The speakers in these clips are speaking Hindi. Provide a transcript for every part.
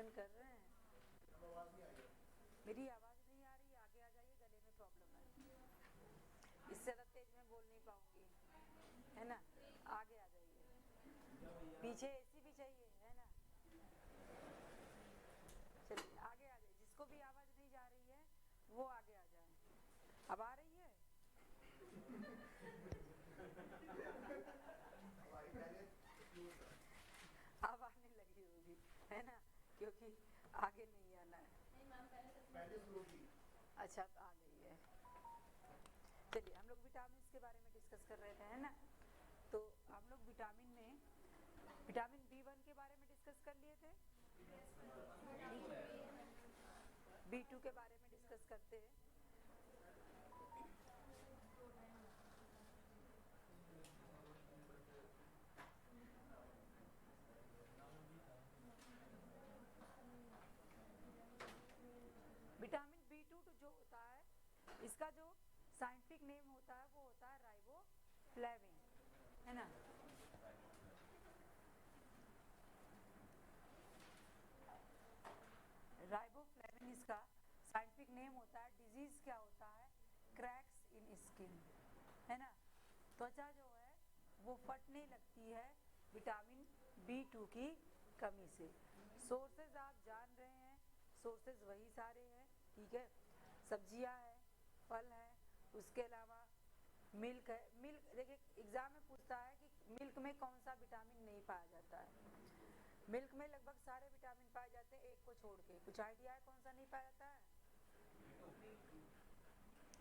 रिवीजन कर रहे हैं? मेरी आवाज नहीं आ रही, आगे आ जाइए, गले में प्रॉब्लम है, इससे ज़्यादा तेज मैं बोल नहीं पाऊंगी, है ना? आगे आ जाइए, पीछे एसी भी चाहिए, है ना? चलिए आगे आ जाइए, जिसको भी आवाज नहीं जा रही है वो आगे आ जाए। अब आ रही है? अब आने लगी होगी, है ना? क्योंकि आगे नहीं आना है। अच्छा आ गई है। चलिए, हम लोग विटामिन के बारे में डिस्कस कर रहे थे, है ना? तो हम लोग विटामिन में विटामिन B1 के बारे में डिस्कस कर लिए थे, B2 के बारे में डिस्कस करते हैं। विटामिन B2 जो होता है, इसका जो साइंटिफिक नेम होता है वो होता है राइबोफ्लेविन, है ना? राइबोफ्लेविन इसका साइंटिफिक नेम होता है। डिजीज क्या होता है? क्रैक्स इन स्किन, है ना? त्वचा जो है वो फटने लगती है विटामिन B2 की कमी से। सोर्सेज आप जान रहे हैं, सोर्सेज वही सारे हैं, ठीक है? सब्जियां है, फल है, उसके अलावा मिल्क है। मिल्क देखिए, एग्जाम में पूछता है कि मिल्क में कौन सा विटामिन नहीं पाया जाता है। मिल्क में लगभग सारे विटामिन पाए जाते हैं, एक को छोड़ के। कुछ आइडिया है कौन सा नहीं पाया जाता है?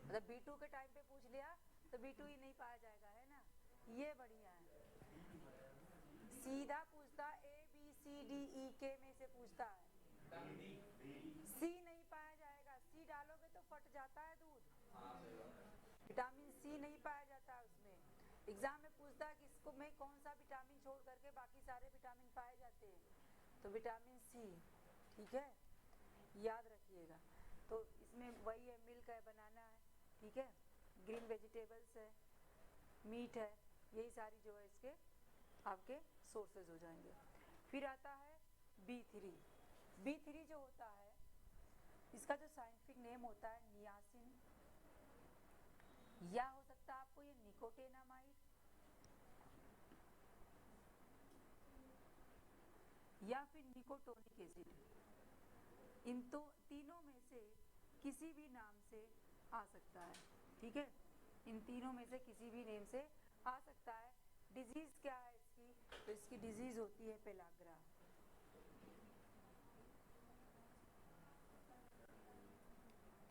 मतलब B2 के टाइम पे पूछ लिया तो B2 ही नहीं पाया जाएगा, है ना? ये बढ़िया है, सीधा पूछता, ABCDEK में से पूछता है। C नहीं पाया जाएगा, C डालोगे तो फट जाता है दूध। विटामिन C नहीं पाया जाता है उसमें। एग्जाम में पूछता है कि इसको में कौन सा विटामिन छोड़ करके बाकी सारे विटामिन पाए जाते हैं, तो विटामिन C, ठीक है? याद रखिएगा। तो इसमें वही है, मिल्क है, बनाना है, ठीक है, ग्रीन वेजिटेबल्स है, मीट है, यही सारी जो है इसके आपके सोर्सेज हो जाएंगे। फिर आता है B3। B3 जो होता है, इसका जो साइंटिफिक नेम होता है नियासिन, या हो सकता है आपको ये निकोटेनामाइड, या फिर निकोटोनिक एसिड। इन तो तीनों में से किसी भी नाम से आ सकता है, ठीक है? इन तीनों में से किसी भी नेम से आ सकता है। डिजीज क्या है इसकी? तो इसकी डिजीज होती है पेलाग्रा,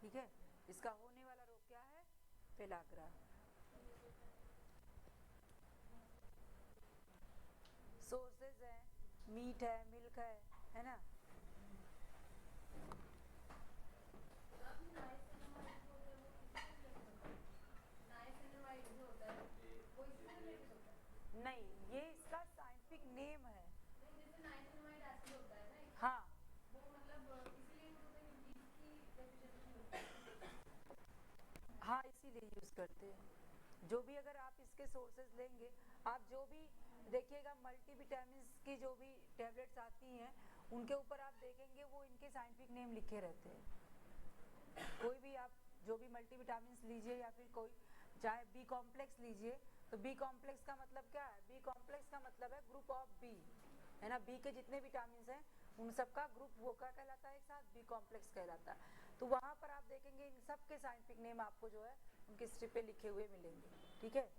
ठीक है? इसका होने वाला रोग क्या है? पेलाग्रा। सोर्सेज है, मीट है, मिल्क है ना? नहीं, ये इसका साइंटिफिक नेम है। हाँ, हाँ, इसीलिए यूज करते हैं। जो भी अगर आप इसके सोर्सेज लेंगे, आप जो भी देखिएगा मल्टीविटामिन की जो भी टैबलेट्स आती हैं, उनके ऊपर आप देखेंगे वो इनके साइंटिफिक नेम लिखे रहते हैं। कोई भी आप जो भी मल्टीविटामिन लीजिए, या फिर कोई चाहे B कॉम्प्लेक्स लीजिए, तो B कॉम्प्लेक्स का मतलब क्या है? B कॉम्प्लेक्स का मतलब है ग्रुप ऑफ B, है ना? B के जितने विटामिन हैं उन सबका ग्रुप वो क्या कहलाता है? एक साथ B कॉम्प्लेक्स कहलाता है। तो वहां पर आप देखेंगे इन सब के साइंटिफिक नेम आपको जो है उनके स्ट्रिप पे लिखे हुए मिलेंगे, ठीक है?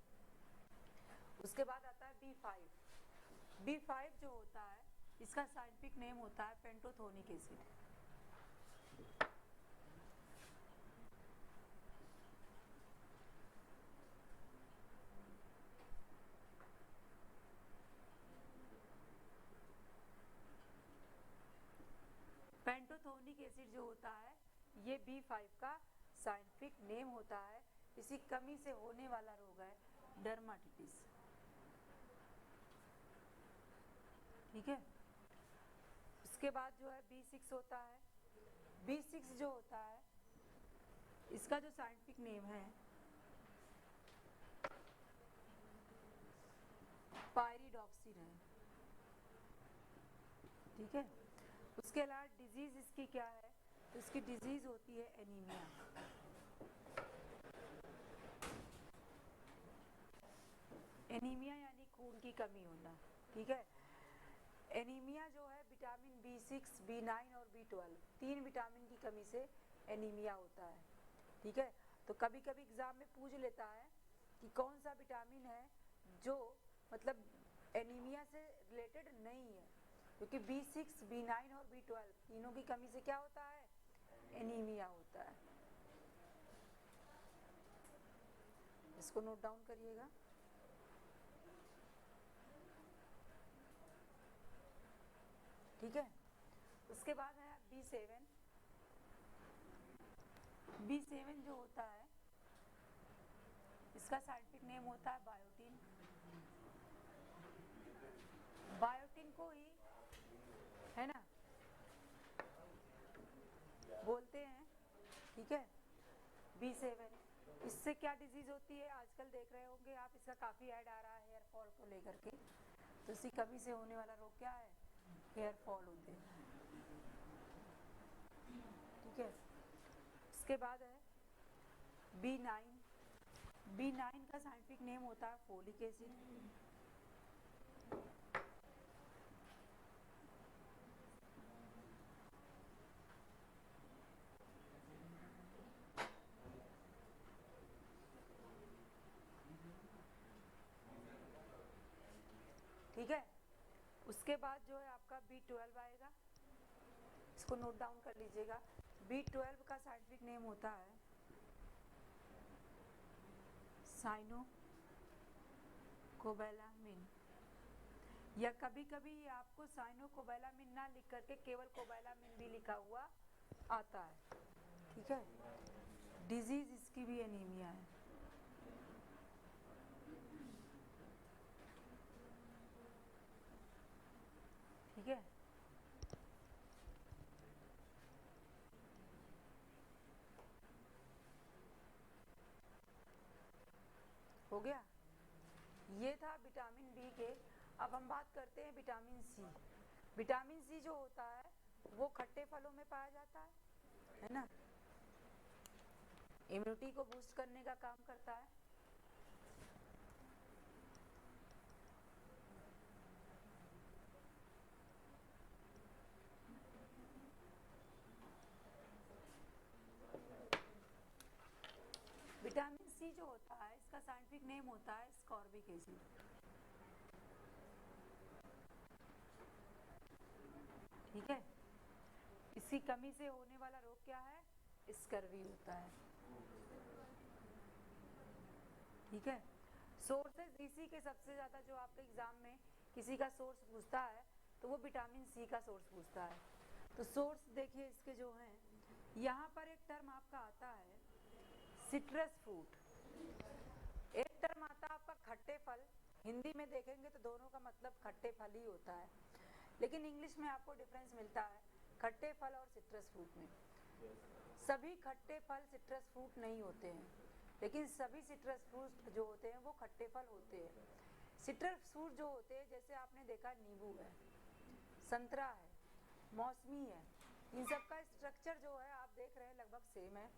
उसके बाद आता है B5। B5 जो होता है, इसका साइंटिफिक नेम होता है पेंटोथोनिक एसिड। पेंटोथोनिक एसिड जो होता है, ये B5 का साइंटिफिक नेम होता है। इसी कमी से होने वाला रोग है डर्माटिटिस, ठीक है? उसके बाद जो है B6 होता है। B6 जो होता है, इसका जो साइंटिफिक नेम है पायरिडॉक्सिन है, ठीक है? उसके अलावा डिजीज इसकी क्या है, तो इसकी डिजीज होती है एनीमिया। एनीमिया यानी खून की कमी होना, ठीक है। एनीमिया जो है विटामिन B6, B9 और B12 तीन विटामिन की कमी से एनीमिया होता है, ठीक है। तो कभी कभी एग्जाम में पूछ लेता है कि कौन सा विटामिन है जो मतलब एनीमिया से रिलेटेड नहीं है, क्योंकि B6, B9 और B12 तीनों की कमी से क्या होता है, एनीमिया होता है। इसको नोट डाउन करिएगा। ठीक है। उसके बाद है B7। B7 जो होता है इसका साइंटिफिक नेम होता है बायोटिन। बायोटिन को ही है ना बोलते हैं, ठीक है। B7 इससे क्या डिजीज होती है, आजकल देख रहे होंगे आप, इसका काफी ऐड आ रहा है हेयर फॉल को लेकर के। तो इसी कमी से होने वाला रोग क्या है, हेयर फॉल होते हैं, ठीक है। इसके बाद है B9। B9 का साइंटिफिक नेम होता है फोलिक एसिड। ठीक है। उसके बाद जो है आपका B12 आएगा, इसको नोट डाउन कर लीजिएगा। B12 का साइंटिफिक नेम होता है साइनोकोबैलामिन, या कभी कभी आपको साइनोकोबैलामिन ना लिख करके केवल कोबैलामिन भी लिखा हुआ आता है, ठीक है। डिजीज इसकी भी एनीमिया है। ठीक है। हो गया, ये था विटामिन बी के। अब हम बात करते हैं विटामिन सी। विटामिन सी जो होता है वो खट्टे फलों में पाया जाता है ना। इम्यूनिटी को बूस्ट करने का काम करता है। विटामिन सी जो होता है इसका साइंटिफिक नेम होता है स्कॉर्बिक एसिड। ठीक है। इसकी कमी से होने वाला रोग क्या है, स्कर्वी होता है। ठीक है। सोर्सेज इसी के सबसे ज्यादा जो आपके एग्जाम में किसी का सोर्स पूछता है तो वो विटामिन सी का सोर्स पूछता है। तो सोर्स देखिए इसके जो हैं, यहाँ पर एक टर्म आपका आता है सिट्रस फ्रूट, एक टर्म आता है आपका खट्टे फल। हिंदी में देखेंगे तो दोनों का मतलब खट्टे फल ही होता है, लेकिन इंग्लिश में आपको डिफरेंस मिलता है खट्टे फल और सिट्रस फ्रूट में। सभी खट्टे फल सिट्रस फ्रूट नहीं होते हैं, लेकिन सभी सिट्रस फ्रूट जो होते हैं वो खट्टे फल होते हैं। सिट्रस फ्रूट जो होते हैं जैसे आपने देखा नींबू है, संतरा है, मौसमी है, इन सब का स्ट्रक्चर जो है आप देख रहे हैं लगभग सेम है।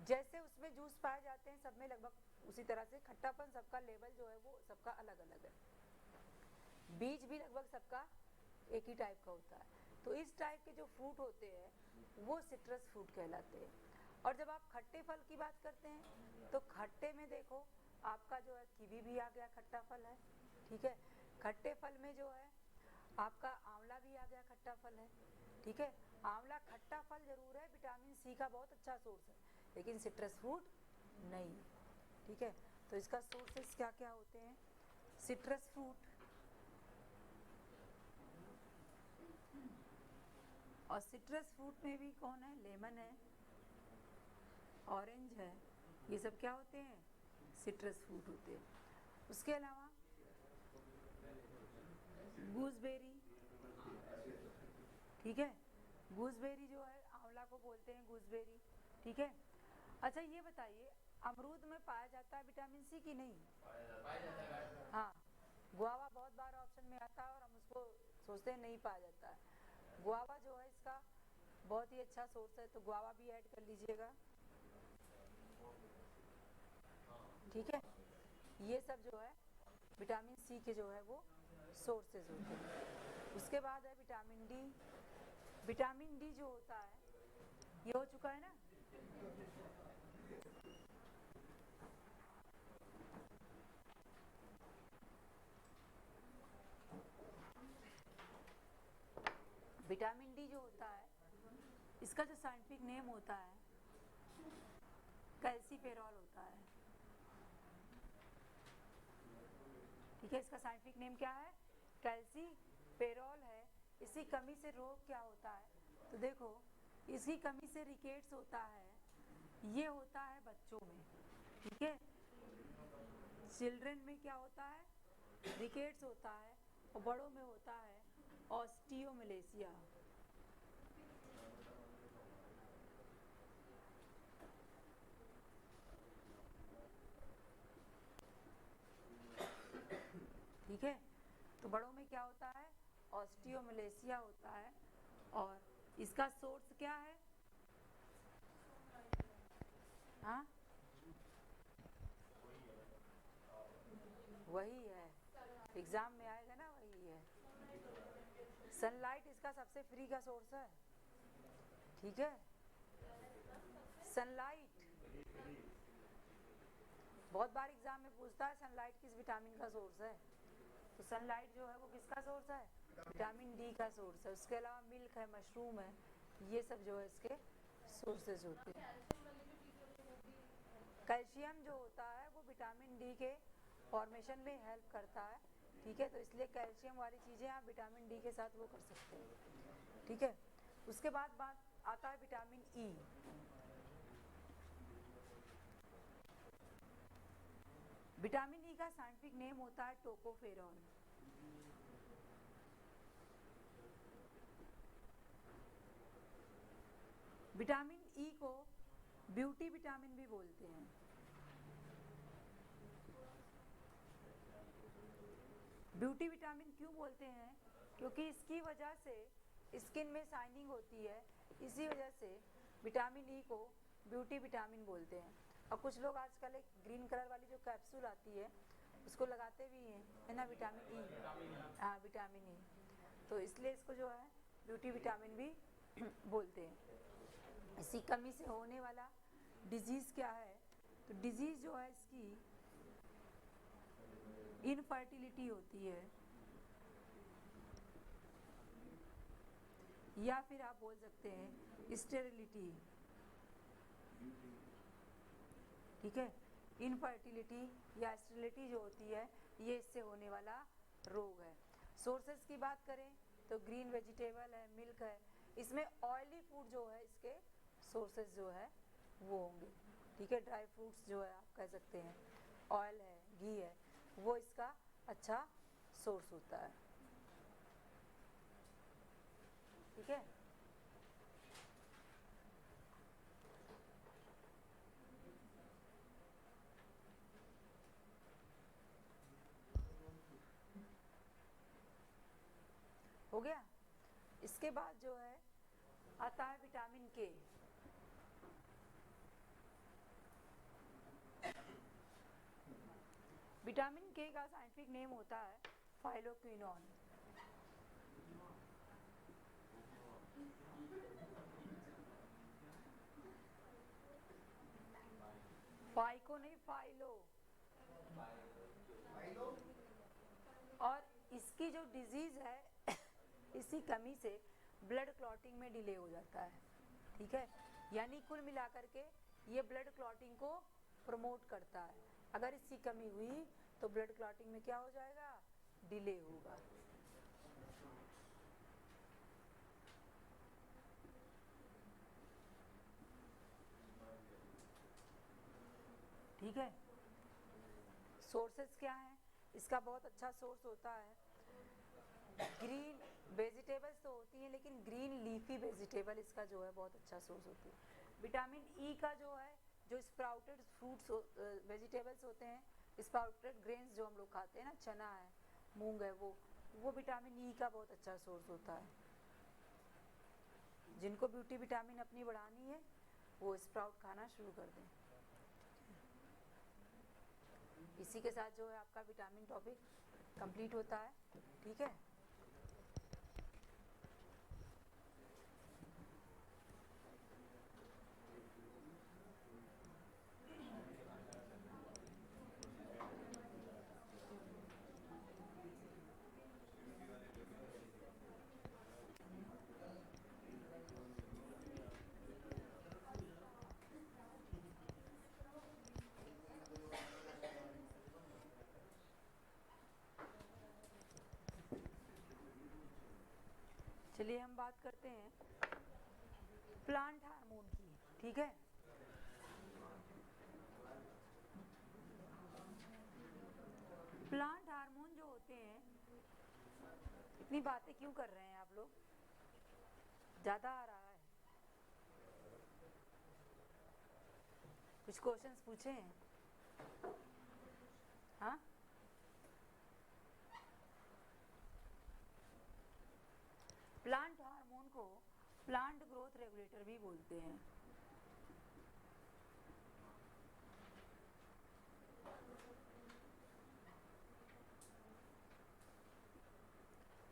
जैसे उसमें जूस पाए जाते हैं सब में लगभग उसी तरह से खट्टापन सबका लेवल जो है वो सबका अलग अलग है। बीज भी लगभग सबका एक ही टाइप का होता है। तो इस टाइप के जो फ्रूट होते हैं वो सिट्रस फ्रूट कहलाते हैं। और जब आप खट्टे फल की बात करते हैं तो खट्टे में देखो आपका जो है कीवी भी आ गया, खट्टा फल है। ठीक है। खट्टे फल में जो है आपका आंवला भी आ गया, खट्टा फल है। ठीक है। आंवला खट्टा फल जरूर है, विटामिन सी का बहुत अच्छा सोर्स है, लेकिन सिट्रस फ्रूट नहीं। ठीक है। तो इसका सोर्सेस क्या क्या होते हैं, सिट्रस फ्रूट और सिट्रस फ्रूट में भी कौन है, लेमन है, ऑरेंज है, ये सब क्या होते हैं, सिट्रस फ्रूट होते हैं। उसके अलावा गूसबेरी, ठीक है, गूसबेरी जो है आंवला को बोलते हैं गूसबेरी। ठीक है। अच्छा ये बताइए अमरूद में पाया जाता है विटामिन सी की नहीं, हाँ। गुआवा बहुत बार ऑप्शन में आता है और हम उसको सोचते हैं नहीं पाया जाता है। गुआवा जो है इसका बहुत ही अच्छा सोर्स है, तो गुआवा भी ऐड कर लीजिएगा। ठीक है, ये सब जो है विटामिन सी के जो है वो सोर्सेज होते हैं। उसके बाद है विटामिन डी। विटामिन डी जो होता है, ये हो चुका है ना, विटामिन डी जो होता है इसका जो साइंटिफिक नेम होता है कैल्सीफेरॉल होता है। ठीक है, इसका साइंटिफिक नेम क्या है? कैल्सीफेरॉल है। इसी कमी से रोग क्या होता है? तो देखो, इसी कमी से रिकेट्स होता है, ये होता है बच्चों में। ठीक है, चिल्ड्रन में क्या होता है? रिकेट्स होता है, और बड़ों में होता है ऑस्टियोमलेशिया। ठीक है, तो बड़ों में क्या होता है? ऑस्टियोमलेशिया होता है। और इसका सोर्स क्या है? हाँ, वही है, एग्जाम में आएगा ना, वही है। सनलाइट इसका सबसे फ्री का सोर्स है। ठीक है, सनलाइट बहुत बार एग्जाम में पूछता है सनलाइट किस विटामिन का सोर्स है। तो सनलाइट जो है वो किसका सोर्स है? विटामिन डी का सोर्स है। उसके अलावा मिल्क है, मशरूम है, ये सब जो है इसके सोर्सेज होते हैं। कैल्शियम जो होता है वो विटामिन डी के फॉर्मेशन में हेल्प करता है। ठीक है, तो इसलिए कैल्शियम वाली चीज़ें आप विटामिन डी के साथ वो कर सकते हैं। ठीक है, उसके बाद बात आता है विटामिन ई। विटामिन ई का साइंटिफिक नेम होता है टोकोफेरॉल। विटामिन ई को ब्यूटी विटामिन भी बोलते हैं। ब्यूटी विटामिन क्यों बोलते हैं? क्योंकि इसकी वजह से स्किन में शाइनिंग होती है, इसी वजह से विटामिन ई को ब्यूटी विटामिन बोलते हैं। और कुछ लोग आजकल एक ग्रीन कलर वाली जो कैप्सूल आती है उसको लगाते भी हैं, है ना, विटामिन ई। हाँ, विटामिन ई, तो इसलिए इसको जो है ब्यूटी विटामिन भी बोलते हैं। इसी कमी से होने वाला डिजीज़ क्या है? तो डिजीज़ जो है इसकी इनफर्टिलिटी होती है, या फिर आप बोल सकते हैं स्टेरिलिटी। ठीक है, इनफर्टिलिटी या स्टेरिलिटी जो होती है ये इससे होने वाला रोग है। सोर्सेज की बात करें तो ग्रीन वेजिटेबल है, मिल्क है। इसमें ऑयली फूड जो है इसके सोर्सेज जो है वो होंगे। ठीक है, ड्राई फ्रूट्स जो है आप कह सकते हैं, ऑयल है, घी है, वो इसका अच्छा सोर्स होता है। ठीक है, हो गया। इसके बाद जो है आता है विटामिन के। विटामिन के का साइंटिफिक नेम होता है फाइलोक्विनोन। फाइको नहीं, फाइलो। और इसकी जो डिजीज है इसी कमी से ब्लड क्लॉटिंग में डिले हो जाता है। ठीक है, यानी कुल मिलाकर के ये ब्लड क्लॉटिंग को प्रमोट करता है। अगर इसकी कमी हुई तो ब्लड क्लॉटिंग में क्या हो जाएगा? डिले होगा। ठीक है, सोर्सेस क्या हैं? इसका बहुत अच्छा सोर्स होता है ग्रीन वेजिटेबल्स तो होती हैं, लेकिन ग्रीन लीफी वेजिटेबल इसका जो है बहुत अच्छा सोर्स होती है। विटामिन ई का जो है, जो स्प्राउटेड फ्रूट्स वेजिटेबल्स होते हैं, स्प्राउटेड ग्रेन्स जो हम लोग खाते हैं ना, चना है, मूंग है, वो विटामिन ई का बहुत अच्छा सोर्स होता है। जिनको ब्यूटी विटामिन अपनी बढ़ानी है वो स्प्राउट खाना शुरू कर दें। इसी के साथ जो है आपका विटामिन टॉपिक कंप्लीट होता है, ठीक है। चलिए हम बात करते हैं प्लांट हार्मोन की, ठीक है। प्लांट हार्मोन जो होते हैं, इतनी बातें क्यों कर रहे हैं आप लोग, ज्यादा आ रहा है? कुछ क्वेश्चंस पूछे हैं? हाँ, प्लांट हार्मोन को प्लांट ग्रोथ रेगुलेटर भी बोलते हैं।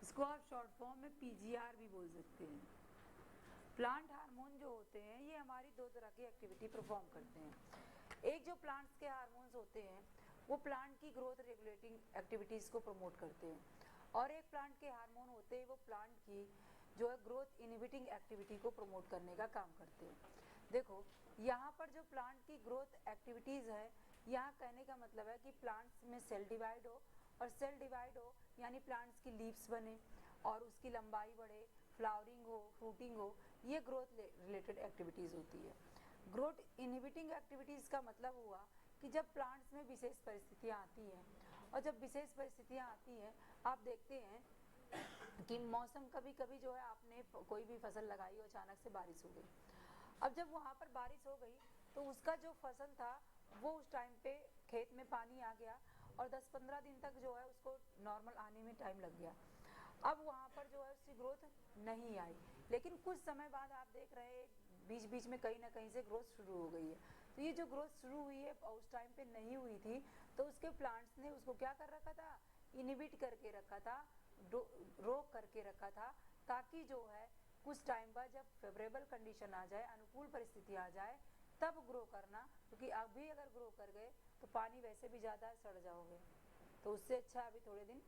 इसको आप शॉर्ट फॉर्म में पीजीआर भी बोल सकते हैं। प्लांट हार्मोन जो होते हैं ये हमारी दो तरह की एक्टिविटी परफॉर्म करते हैं। एक जो प्लांट्स के हार्मोन्स होते हैं वो प्लांट की ग्रोथ रेगुलेटिंग एक्टिविटीज़ को प्रमोट करते हैं, और एक प्लांट के हार्मोन होते हैं वो प्लांट की जो है ग्रोथ इनहिबिटिंग एक्टिविटी को प्रमोट करने का काम करते हैं। देखो यहाँ पर जो प्लांट की ग्रोथ एक्टिविटीज़ है, यहाँ कहने का मतलब है कि प्लांट्स में सेल डिवाइड हो, और सेल डिवाइड हो यानी प्लांट्स की लीव्स बने और उसकी लंबाई बढ़े, फ्लावरिंग हो, फ्रूटिंग हो, ये ग्रोथ रिलेटेड एक्टिविटीज़ होती है। ग्रोथ इनहिबिटिंग एक्टिविटीज़ का मतलब हुआ कि जब प्लांट्स में विशेष परिस्थितियाँ आती हैं, और जब विशेष परिस्थितियाँ आती हैं, आप देखते हैं कि मौसम कभी कभी जो है आपने कोई भी फसल लगाई और अचानक से बारिश हो गई। अब जब वहाँ पर बारिश हो गई तो उसका जो फसल था वो उस टाइम पे खेत में पानी आ गया और 10-15 दिन तक जो है उसको नॉर्मल आने में टाइम लग गया। अब वहाँ पर जो है उसकी ग्रोथ नहीं आई, लेकिन कुछ समय बाद आप देख रहे हैं बीच बीच में कहीं ना कहीं से ग्रोथ शुरू हो गई है। तो ये जो ग्रोथ शुरू हुई है उस टाइम पे नहीं हुई थी, तो उसके प्लांट्स ने उसको क्या कर रखा था, इनहिबिट करके रखा था, रोक करके रखा था, ताकि जो है कुछ टाइम बाद जब फेवरेबल कंडीशन आ जाए, अनुकूल परिस्थिति आ जाए, तब ग्रो करना। क्योंकि अभी अगर ग्रो कर गए तो पानी वैसे भी ज़्यादा है, सड़ जाओगे, तो उससे अच्छा अभी थोड़े दिन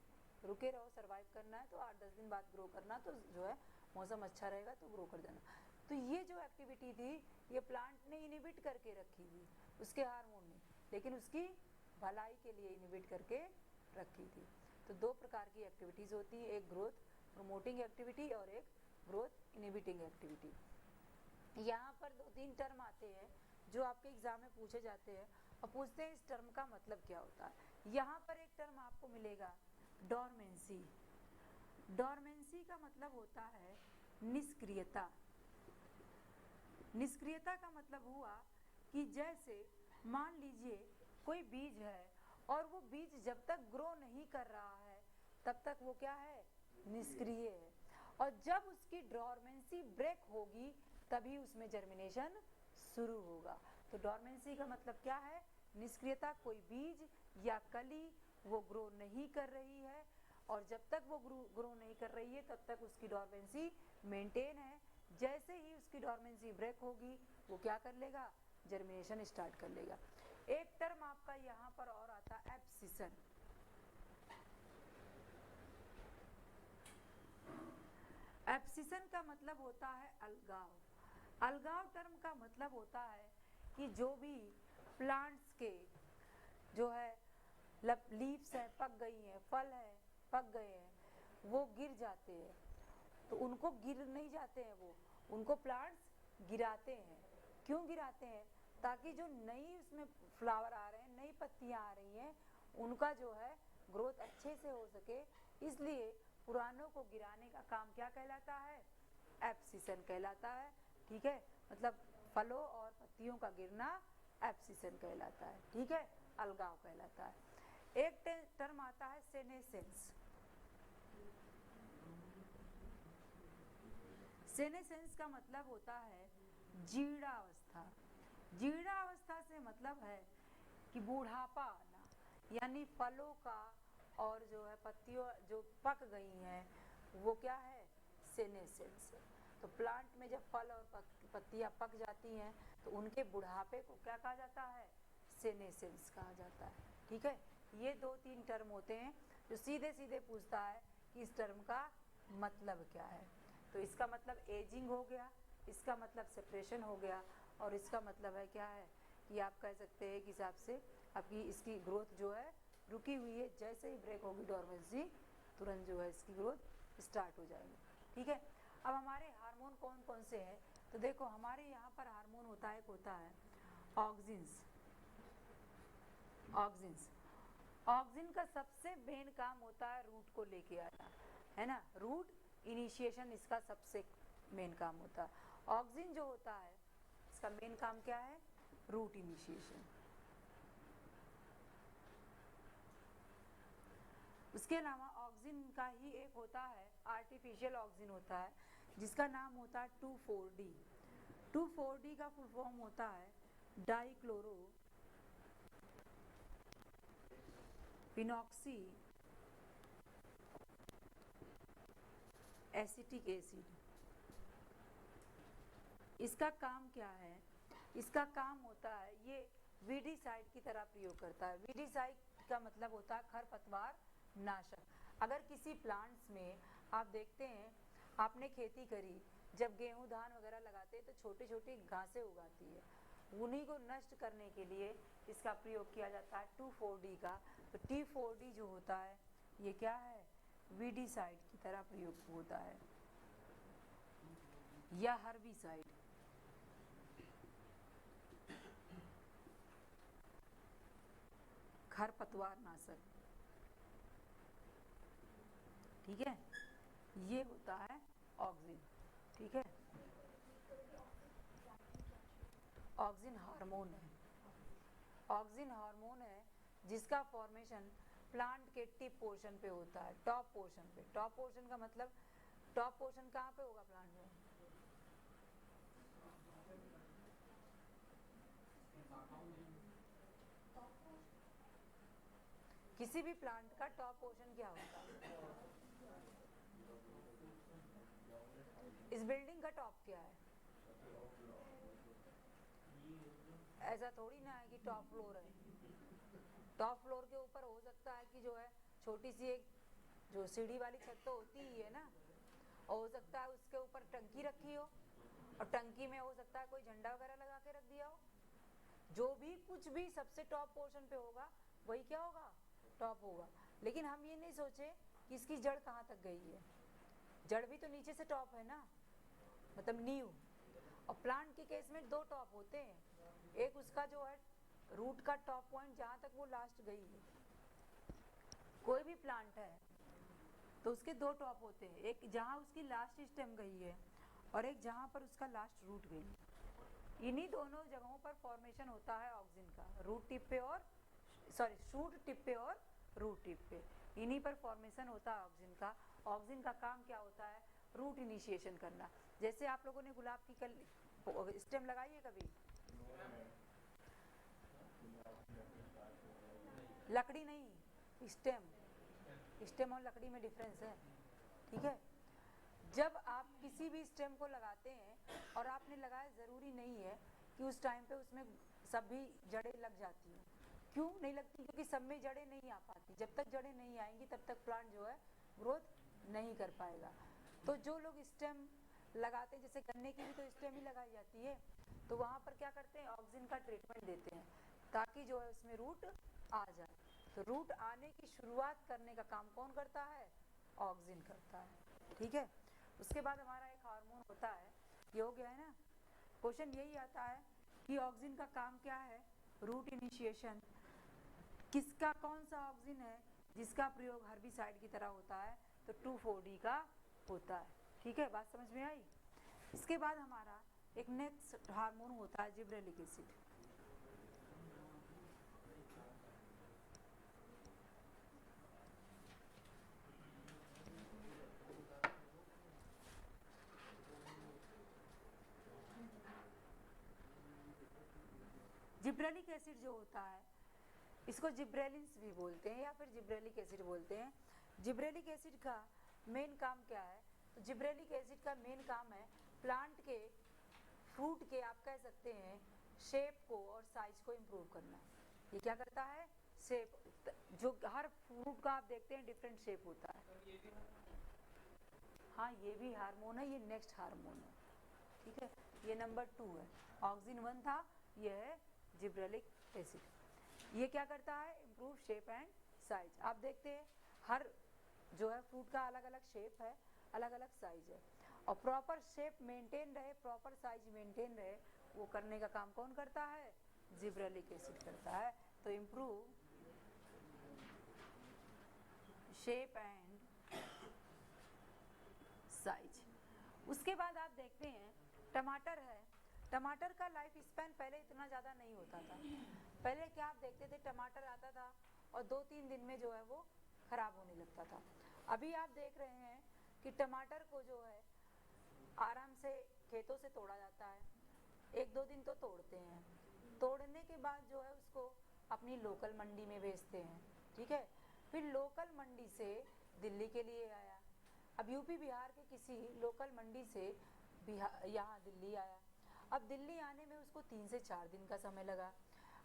रुके रहो। सर्वाइव करना है तो 8-10 दिन बाद ग्रो करना, तो जो है मौसम अच्छा रहेगा तो ग्रो कर देना। तो ये जो एक्टिविटी थी ये प्लांट ने इनहिबिट करके रखी थी, उसके हार्मोन ने, लेकिन उसकी भलाई के लिए इनहिबिट करके रखी थी। तो दो प्रकार की एक्टिविटीज़ होती है, एक ग्रोथ प्रमोटिंग एक्टिविटी और एक ग्रोथ इनहिबिटिंग एक्टिविटी। यहाँ पर 2-3 टर्म आते हैं जो आपके एग्जाम में पूछे जाते हैं, और पूछते हैं इस टर्म का मतलब क्या होता है। यहाँ पर एक टर्म आपको मिलेगा डॉर्मेंसी। डॉर्मेंसी का मतलब होता है निष्क्रियता। निष्क्रियता का मतलब हुआ कि जैसे मान लीजिए कोई बीज है और वो बीज जब तक ग्रो नहीं कर रहा है तब तक वो क्या है, निष्क्रिय है, और जब उसकी डॉर्मेंसी ब्रेक होगी तभी उसमें जर्मिनेशन शुरू होगा। तो डॉर्मेंसी का मतलब क्या है, निष्क्रियता। कोई बीज या कली वो ग्रो नहीं कर रही है, और जब तक वो ग्रो नहीं कर रही है तब तक उसकी डॉर्मेंसी मेंटेन है। जैसे ही उसकी डॉर्मेंसी ब्रेक होगी वो क्या कर लेगा, जर्मिनेशन स्टार्ट कर लेगा। एक टर्म आपका यहाँ पर और आता है एब्सिशन। एब्सिशन का मतलब होता है अलगाव। अलगाव टर्म का मतलब होता है कि जो भी प्लांट्स के जो है लीव्स है पक गई हैं, फल है पक गए हैं, वो गिर जाते हैं। तो उनको गिर नहीं जाते हैं, वो उनको प्लांट्स गिराते हैं। क्यों गिराते हैं, ताकि जो नई उसमें फ्लावर आ रहे हैं, नई पत्तियां आ रही हैं, उनका जो है ग्रोथ अच्छे से हो सके। इसलिए पुरानों को गिराने का काम क्या कहलाता है, एब्सिशन कहलाता है। ठीक है, मतलब फलों और पत्तियों का गिरना एब्सिशन कहलाता है। ठीक है, अलगाव कहलाता है। एक टर्म आता है सेनेसेंस। सेनेसेंस का मतलब होता है जीर्णावस्था। जीर्णावस्था से मतलब है कि बूढ़ापा आना, यानी फलों का और जो है पत्तियों जो पक गई हैं वो क्या है, सेनेसेंस। तो प्लांट में जब फल और पत्तियां पक जाती हैं तो उनके बुढ़ापे को क्या कहा जाता है, सेनेसेंस कहा जाता है। ठीक है, ये 2-3 टर्म होते हैं जो सीधे सीधे पूछता है कि इस टर्म का मतलब क्या है। तो इसका मतलब एजिंग हो गया, इसका मतलब सेपरेशन हो गया, और इसका मतलब है क्या है कि आप कह सकते हैं कि हिसाब से आपकी इसकी ग्रोथ जो है रुकी हुई है, जैसे ही ब्रेक होगी डोरमेंसी तुरंत जो है इसकी ग्रोथ स्टार्ट हो जाएगी। ठीक है, अब हमारे हार्मोन कौन कौन से हैं, तो देखो हमारे यहाँ पर हार्मोन होता है ऑक्सिन्स। ऑक्सिन्स ऑक्सिन का सबसे मेन काम होता है रूट को लेके आना, है ना, रूट इनिशिएशन इसका सबसे मेन काम होता है। ऑक्सिन जो होता है इसका मेन काम क्या है, रूट इनिशिएशन। उसके अलावा ऑक्सिन का ही एक होता है आर्टिफिशियल ऑक्सिन होता है जिसका नाम होता है 2,4-D। 2,4-D का फुल फॉर्म होता है डाइक्लोरो फिनॉक्सी एसिटिक एसिड। इसका काम क्या है, इसका काम होता है ये वीडीसाइड की तरह प्रयोग करता है। वीडीसाइड का मतलब होता है खरपतवार नाशक। अगर किसी प्लांट्स में आप देखते हैं, आपने खेती करी, जब गेहूं धान वगैरह लगाते हैं तो छोटी छोटी घासें उगाती है, उन्हीं को नष्ट करने के लिए इसका प्रयोग किया जाता है 2,4-D का। तो T4D जो होता है ये क्या है, वीडीसाइड की तरह प्रयोग होता है, या हर्बिसाइड। खरपतवार नाशक, ठीक है, ये होता है ऑक्सिन। ठीक है, ऑक्सिन हार्मोन है, ऑक्सिन हार्मोन है जिसका फॉर्मेशन प्लांट के टिप पोर्शन पे होता है, टॉप पोर्शन पे। टॉप पोर्शन का मतलब टॉप पोर्शन कहाँ पे होगा प्लांट में, किसी भी प्लांट का टॉप पोर्शन क्या होता है, इस बिल्डिंग का टॉप क्या है, ऐसा थोड़ी ना है कि टॉप फ्लोर है। टॉप फ्लोर के ऊपर हो सकता है कि जो है छोटी सी एक जो सीढ़ी वाली छत तो होती ही है ना, और हो सकता है उसके ऊपर टंकी रखी हो, और टंकी में हो सकता है कोई झंडा वगैरह लगा के रख दिया हो। जो भी कुछ भी सबसे टॉप पोर्शन पे होगा वही क्या होगा, टॉप होगा। लेकिन हम ये नहीं सोचे कि इसकी जड़ कहाँ तक गई है, जड़ भी तो नीचे से टॉप है ना, मतलब नींव। और प्लांट के केस में 2 टॉप होते हैं, एक उसका जो है रूट का टॉप पॉइंट जहाँ तक वो लास्ट गई है, कोई भी प्लांट है तो उसके 2 टॉप होते हैं, एक जहाँ उसकी लास्ट स्टेम गई है और एक जहाँ पर उसका लास्ट रूट गई। इन्हीं दोनों जगहों पर फॉर्मेशन होता है ऑक्सिन का, रूट टिप पे और शूट टिप पे और रूट टिप पे, इन्हीं पर फॉर्मेशन होता है ऑक्सिन का। ऑक्सिन का काम क्या होता है, रूट इनिशिएशन करना। जैसे आप लोगों ने गुलाब की स्टेम लगाई है कभी, लकड़ी नहीं, स्टेम। स्टेम और लकड़ी में डिफरेंस है, ठीक है। जब आप किसी भी स्टेम को लगाते हैं और आपने लगाया, ज़रूरी नहीं है कि उस टाइम पे उसमें सभी जड़ें लग जाती हैं। क्यों नहीं लगती, क्योंकि सब में जड़ें नहीं आ पाती। जब तक जड़ें नहीं आएंगी तब तक प्लांट जो है ग्रोथ नहीं कर पाएगा। तो जो लोग स्टेम लगाते हैं, जैसे गन्ने की भी तो स्टेम ही लगाई जाती है, तो वहाँ पर क्या करते हैं, ऑक्सिन का ट्रीटमेंट देते हैं ताकि जो है उसमें रूट आ जाए। तो रूट आने की शुरुआत करने का काम कौन करता है, ऑक्सिन करता है, ठीक है। उसके बाद हमारा एक हार्मोन होता है, ये हो गया है ना। क्वेश्चन यही आता है कि ऑक्सिन का काम क्या है, रूट इनिशिएशन। किसका, कौन सा ऑक्सिन है जिसका प्रयोग हर्बिसाइड की तरह होता है, तो 2,4-D का होता है, ठीक है। बात समझ में आई। इसके बाद हमारा एक नेक्स्ट हार्मोन होता है जिब्रेलिक एसिड। जिब्रेलिक एसिड जो होता है इसको जिब्रेलिन्स भी बोलते हैं या फिर जिब्रेलिक एसिड बोलते हैं। जिब्रेलिक एसिड का मेन काम क्या है? तो जिब्रेलिक एसिड का मेन काम है प्लांट के, फ्रूट के, आप कह सकते हैं शेप को और साइज को इम्प्रूव करना। ये क्या करता है? शेप, जो हर फ्रूट का आप देखते हैं डिफरेंट शेप होता है। हाँ, ये भी हार्मोन है, ये नेक्स्ट हार्मोन है, ठीक है। ये नंबर 2 है, ऑक्सिन 1 था, ये है जिब्रेलिक एसिड। ये क्या करता है? Improve shape and size. आप देखते हैं हर जो है फ्रूट का अलग अलग शेप है, अलग अलग साइज है, और प्रॉपर शेप मेंटेन रहे, प्रॉपर साइज मेंटेन रहे, वो करने का काम कौन करता है? जिब्रेलिक एसिड करता है। तो इम्प्रूव शेप एंड साइज। उसके बाद आप देखते हैं टमाटर है, टमाटर का लाइफ स्पैन पहले इतना ज़्यादा नहीं होता था। पहले क्या आप देखते थे, टमाटर आता था और 2-3 दिन में जो है वो खराब होने लगता था। अभी आप देख रहे हैं कि टमाटर को जो है आराम से खेतों से तोड़ा जाता है, 1-2 दिन तो तोड़ते हैं, तोड़ने के बाद जो है उसको अपनी लोकल मंडी में बेचते हैं, ठीक है। फिर लोकल मंडी से दिल्ली के लिए आया, अब यूपी बिहार के किसी लोकल मंडी से यहाँ दिल्ली आया। अब दिल्ली आने में उसको 3 से 4 दिन का समय लगा।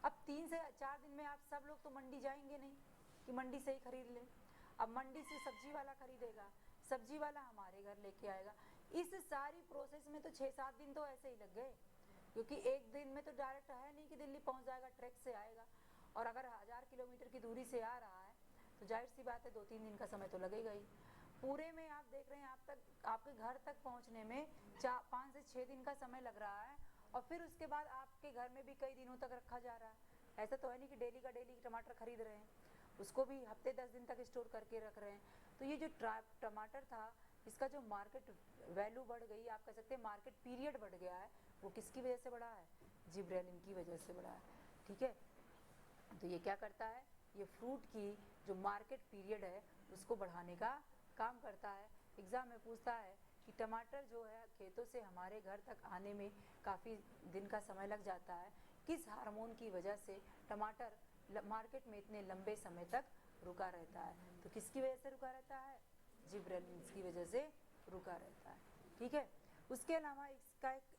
अब 3 से 4 दिन में आप सब लोग तो मंडी जाएंगे नहीं कि मंडी से ही खरीद लें। अब मंडी से सब्जी वाला खरीदेगा, सब्जी वाला हमारे घर लेके आएगा। इस सारी प्रोसेस में तो 6-7 दिन तो ऐसे ही लग गए, क्योंकि एक दिन में तो डायरेक्ट है नहीं कि दिल्ली पहुंच जाएगा, ट्रक से आएगा। और अगर 1000 किलोमीटर की दूरी से आ रहा है तो जाहिर सी बात है 2-3 दिन का समय तो लगेगा ही। पूरे में आप देख रहे हैं आपके घर तक पहुंचने में 5 से 6 दिन का समय लग रहा है, और फिर उसके बाद आपके घर में भी कई दिनों तक रखा जा रहा है। ऐसा तो है नहीं कि डेली का डेली टमाटर खरीद रहे हैं, उसको भी हफ्ते 10 दिन तक स्टोर करके रख रहे हैं। तो ये जो टमाटर था, इसका जो मार्केट वैल्यू बढ़ गई, आप कह सकते हैं मार्केट पीरियड बढ़ गया है, वो किसकी वजह से बढ़ा है? जिब्रेलिन की वजह से बढ़ा है, ठीक है। तो ये क्या करता है? ये फ्रूट की जो मार्केट पीरियड है उसको बढ़ाने का काम करता है। एग्जाम में पूछता है कि टमाटर जो है खेतों से हमारे घर तक आने में काफ़ी दिन का समय लग जाता है, किस हार्मोन की वजह से टमाटर मार्केट में इतने लंबे समय तक रुका रहता है? तो किसकी वजह से रुका रहता है? जिब्रेलिन की वजह से रुका रहता है, ठीक है। उसके अलावा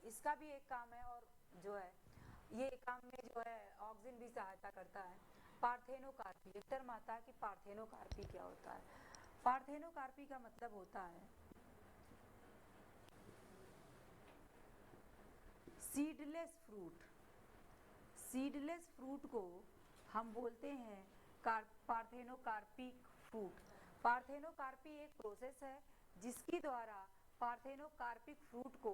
इसका भी एक काम है, और जो है ये काम में जो है ऑक्सिन भी सहायता करता है। पार्थेनोकार्पी, एक टर्म आता है कि पार्थेनोकार्पी क्या होता है? पार्थेनोकार्पी का मतलब होता है सीडलेस फ्रूट। सीडलेस फ्रूट को हम बोलते हैं पार्थेनोकार्पिक फ्रूट। पार्थेनोकार्पी एक प्रोसेस है जिसके द्वारा पार्थेनोकार्पिक फ्रूट को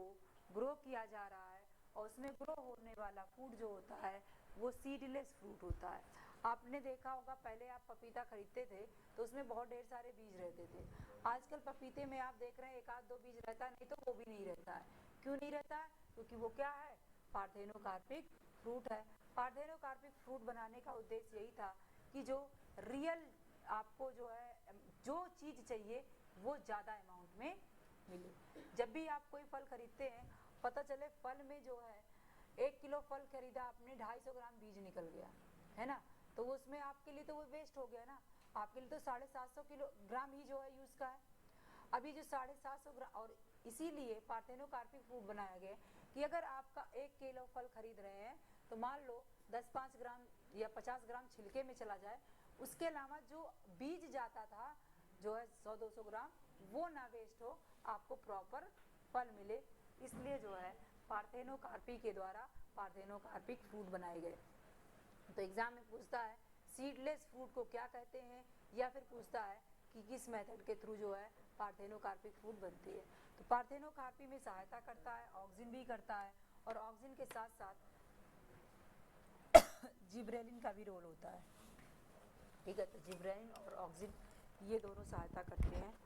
ग्रो किया जा रहा है, और उसमें ग्रो होने वाला फ्रूट जो होता है वो सीडलेस फ्रूट होता है। आपने देखा होगा पहले आप पपीता खरीदते थे तो उसमें बहुत ढेर सारे बीज रहते थे। आजकल पपीते में आप देख रहे हैं 1-2 बीज रहता है, नहीं तो वो भी नहीं रहता है। क्यों नहीं रहता है? क्योंकि वो क्या है? पार्थेनोकार्पिक फ्रूट है। पार्थेनोकार्पिक फ्रूट बनाने का उद्देश्य यही था कि जो रियल आपको जो है जो चीज़ चाहिए वो ज़्यादा अमाउंट में मिले। जब भी आप कोई फल खरीदते हैं, पता चले फल में जो है 1 किलो फल खरीदा आपने, 250 ग्राम बीज निकल गया है ना, तो उसमें आपके लिए तो वो वेस्ट हो गया ना। आपके लिए तो 750 किलोग्राम ही जो है यूज़ का है। अभी जो 750 ग्राम, और इसीलिए पार्थेनोकार्पिक फ्रूट बनाया गया कि अगर आपका 1 किलो फल खरीद रहे हैं तो मान लो 10-5 ग्राम या 50 ग्राम छिलके में चला जाए, उसके अलावा जो बीज जाता था जो है 100-200 ग्राम, वो ना वेस्ट हो, आपको प्रॉपर फल मिले। इसलिए जो है पार्थेनोकार्पी के द्वारा पार्थेनोकार्पिक फ्रूट बनाए गए। तो एग्जाम में पूछता है सीडलेस फ्रूट को क्या कहते हैं, या फिर पूछता है कि किस मेथड के थ्रू जो है पार्थेनोकार्पिक फ्रूट बनती है। तो पार्थेनोकार्पी में सहायता करता है, ऑक्सिन भी करता है, और ऑक्सिन के साथ साथ जिब्रेलिन का भी रोल होता है, ठीक है। तो जिब्रेलिन और ऑक्सिन ये दोनों सहायता करते हैं।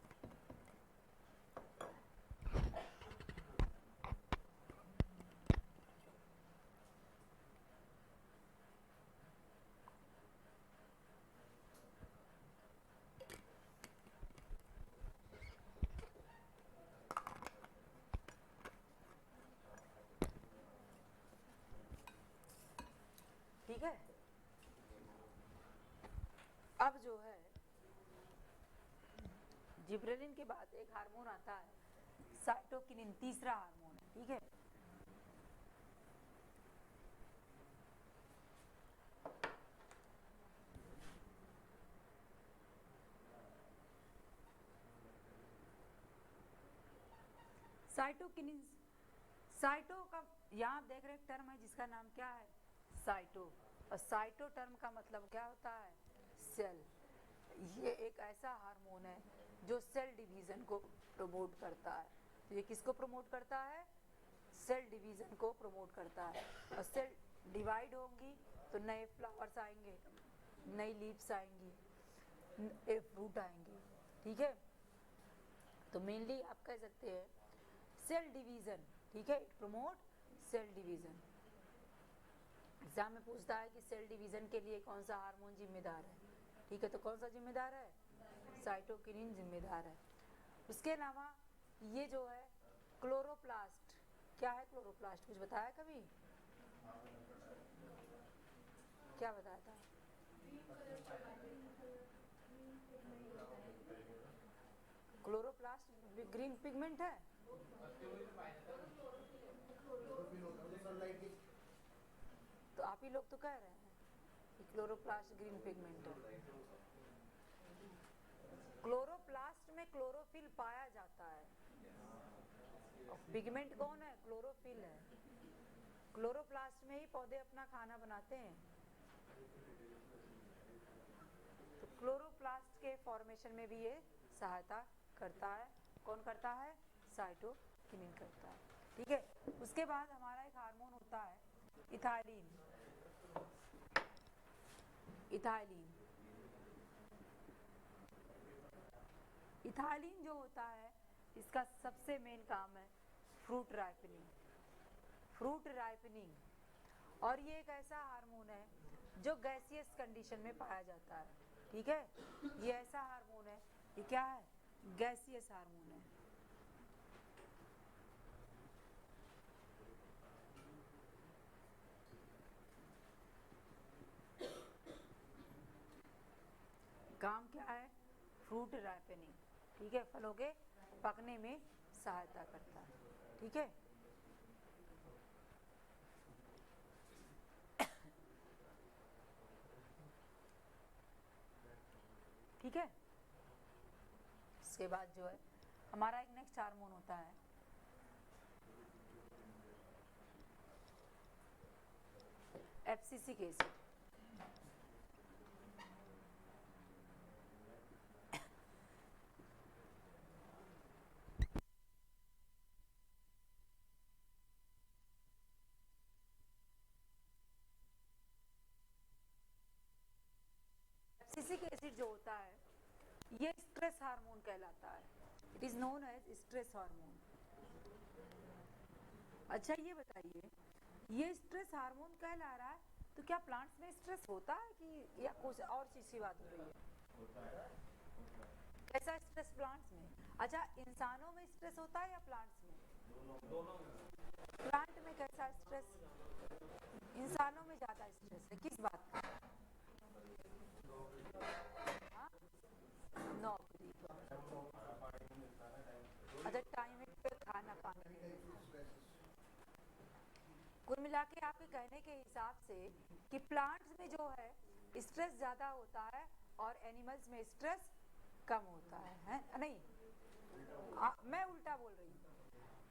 जो है जिब्रेलिन के बाद एक हार्मोन आता है साइटोकिनिन, तीसरा हार्मोन है, ठीक है। साइटोकिनिन, साइटो का यहाँ आप देख रहे एक टर्म है जिसका नाम क्या है, साइटो, और साइटो टर्म का मतलब क्या होता है, सेल। ये एक ऐसा हार्मोन है जो सेल डिवीजन को प्रमोट करता है। तो ये किसको प्रमोट करता है, सेल डिवीजन को प्रमोट करता है। और सेल डिवाइड होंगी तो नए फ्लावर्स आएंगे, नई लीव्स आएंगी, नए फ्रूट आएंगे, ठीक है। तो मेनली आप कह सकते हैं सेल डिवीजन, ठीक है, it promote cell division. Exam में पूछता है कि सेल डिवीजन के लिए कौन सा हार्मोन जिम्मेदार है, ठीक है। तो कौन सा जिम्मेदार है, साइटोकिनिन जिम्मेदार है। उसके अलावा ये जो है क्लोरोप्लास्ट, क्या है क्लोरोप्लास्ट, कुछ बताया कभी, क्या बताया था, क्लोरोप्लास्ट ग्रीन पिगमेंट है। तो आप ही लोग तो कह रहे हैं कि क्लोरोप्लास्ट ग्रीन पिगमेंट है। क्लोरोप्लास्ट में क्लोरोफिल पाया जाता है, और पिगमेंट कौन है, क्लोरोफिल है। क्लोरोप्लास्ट में ही पौधे अपना खाना बनाते हैं। तो क्लोरोप्लास्ट के फॉर्मेशन में भी ये सहायता करता है। कौन करता है, साइटोकिनिन करता है, ठीक है। उसके बाद हमारा एक हार्मोन होता है इथाइलिन। इथाइलिन, इथाइलिन जो होता है इसका सबसे मेन काम है फ्रूट राइपनिंग, फ्रूट राइपनिंग। और ये एक ऐसा हार्मोन है जो गैसियस कंडीशन में पाया जाता है, ठीक है। ये ऐसा हार्मोन है, ये क्या है, गैसियस हार्मोन है। काम क्या है, फ्रूट राइपनिंग, ठीक है, फलों के पकने में सहायता करता है, ठीक है। ठीक है। इसके बाद जो है हमारा एक नेक्स्ट हार्मोन होता है एब्सिसिक एसिड। एब्सिसिक एसिड जो होता है ये स्ट्रेस हार्मोन कहलाता है। It is known as stress hormone. अच्छा ये बताइए, ये स्ट्रेस हार्मोन कहला रहा है तो क्या प्लांट्स में स्ट्रेस होता है कि या कुछ और चीज की बात हो रही है, कैसा स्ट्रेस प्लांट्स में। अच्छा इंसानों में स्ट्रेस होता है या प्लांट्स में, दोनों में। प्लांट में कैसा स्ट्रेस, इंसानों में ज्यादा स्ट्रेस है, किस बात का, नौकरी, अच्छा टाइम पे खाना पानी। कुल मिला के आपके कहने के हिसाब से कि प्लांट्स में जो है स्ट्रेस ज्यादा होता है और एनिमल्स में स्ट्रेस कम होता है नहीं। मैं उल्टा बोल रही हूँ,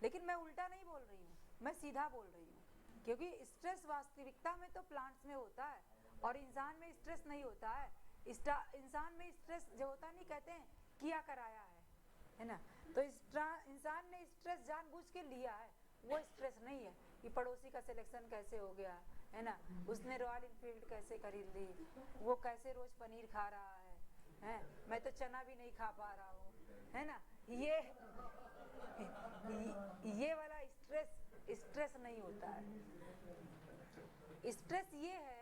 लेकिन मैं उल्टा नहीं बोल रही हूँ, मैं सीधा बोल रही हूँ, क्योंकि स्ट्रेस वास्तविकता में तो प्लांट्स में होता है और इंसान में स्ट्रेस नहीं होता है। इंसान में स्ट्रेस जो होता नहीं, कहते हैं किया कराया है ना। तो इंसान ने स्ट्रेस जानबूझ के लिया है, वो स्ट्रेस नहीं है कि पड़ोसी का सिलेक्शन कैसे हो गया है ना, उसने रॉयल इनफील्ड कैसे खरीद ली, वो कैसे रोज पनीर खा रहा है, मैं तो चना भी नहीं खा पा रहा हूँ, है ना। ये वाला स्ट्रेस नहीं होता है। स्ट्रेस ये है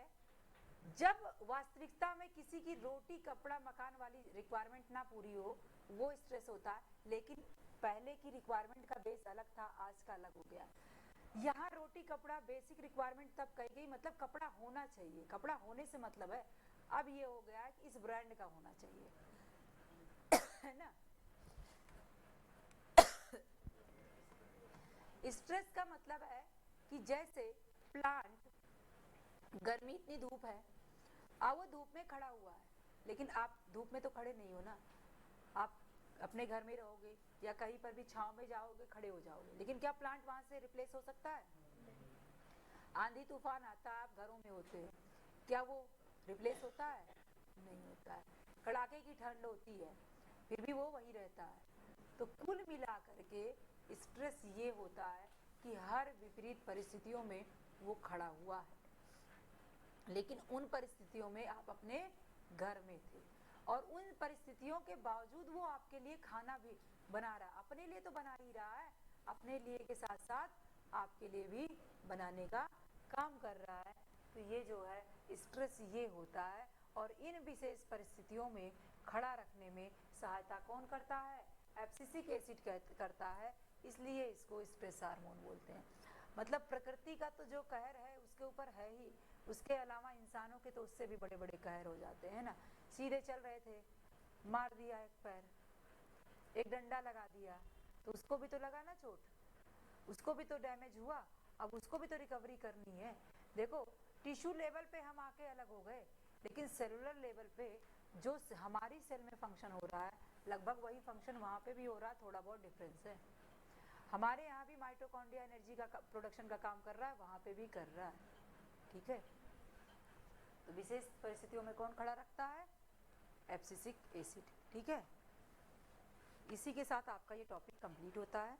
जब वास्तविकता में किसी की रोटी कपड़ा मकान वाली रिक्वायरमेंट ना पूरी हो, वो स्ट्रेस होता है। लेकिन पहले की रिक्वायरमेंट का बेस अलग था, आज का अलग हो गया। यहाँ रोटी कपड़ा बेसिक रिक्वायरमेंट तब कही गई, मतलब कपड़ा होना चाहिए। कपड़ा होने से मतलब है अब ये हो गया है कि इस ब्रांड का होना चाहिए है ना। स्ट्रेस का मतलब है कि जैसे प्लांट, गर्मी इतनी धूप है, अब वो धूप में खड़ा हुआ है, लेकिन आप धूप में तो खड़े नहीं हो ना, आप अपने घर में रहोगे या कहीं पर भी छांव में जाओगे, खड़े हो जाओगे, लेकिन क्या प्लांट वहां से रिप्लेस हो सकता है? आंधी तूफान आता है, आप घरों में होते हैं, क्या वो रिप्लेस होता है? नहीं होता है। कड़ाके की ठंड होती है, फिर भी वो वही रहता है। तो कुल मिला करके स्ट्रेस ये होता है कि हर विपरीत परिस्थितियों में वो खड़ा हुआ है, लेकिन उन परिस्थितियों में आप अपने घर में थे, और उन परिस्थितियों के बावजूद वो आपके लिए खाना भी बना रहा है। अपने लिए तो बना ही रहा है, अपने लिए के साथ साथ आपके लिए भी बनाने का काम कर रहा है। तो ये जो है स्ट्रेस ये होता है, और इन विशेष परिस्थितियों में खड़ा रखने में सहायता कौन करता है? एब्सिसिक एसिड करता है, इसलिए इसको स्ट्रेस हार्मोन बोलते हैं। मतलब प्रकृति का तो जो कहर है उसके ऊपर है ही, उसके अलावा इंसानों के तो उससे भी बड़े बड़े कहर हो जाते हैं ना। सीधे चल रहे थे, मार दिया एक पैर, एक डंडा लगा दिया, तो उसको भी तो लगा ना चोट, उसको भी तो डैमेज हुआ, अब उसको भी तो रिकवरी करनी है। देखो टिश्यू लेवल पे हम आके अलग हो गए, लेकिन सेलुलर लेवल पे जो हमारी सेल में फंक्शन हो रहा है लगभग वही फंक्शन वहाँ पे भी हो रहा है, थोड़ा बहुत डिफरेंस है। हमारे यहाँ भी माइटोकॉन्ड्रिया एनर्जी का प्रोडक्शन का काम कर रहा है, वहाँ पे भी कर रहा है, ठीक है। तो विशेष परिस्थितियों में कौन खड़ा रखता है? एब्सिसिक एसिड, ठीक है। इसी के साथ आपका ये टॉपिक कंप्लीट होता है।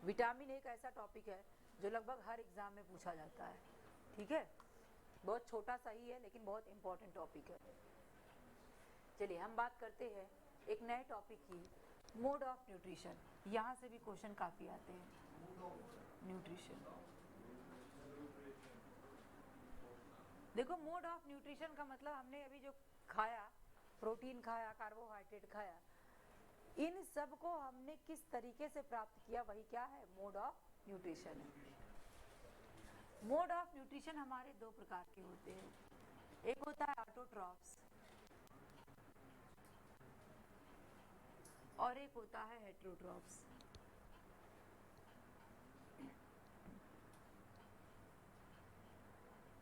विटामिन एक ऐसा टॉपिक है जो लगभग हर एग्जाम में पूछा जाता है, ठीक है। बहुत छोटा सा ही है लेकिन बहुत इंपॉर्टेंट टॉपिक है। चलिए हम बात करते हैं एक नए टॉपिक की, मोड ऑफ न्यूट्रिशन। यहाँ से भी क्वेश्चन काफ़ी आते हैं। न्यूट्रिशन, देखो मोड ऑफ न्यूट्रिशन का मतलब हमने अभी जो खाया, प्रोटीन खाया, कार्बोहाइड्रेट खाया, इन सब को हमने किस तरीके से प्राप्त किया, वही क्या है? मोड ऑफ न्यूट्रिशन है। मोड ऑफ न्यूट्रिशन हमारे दो प्रकार के होते हैं, एक होता है ऑटोट्रॉफ्स और एक होता है हेटेरोट्रॉफ्स।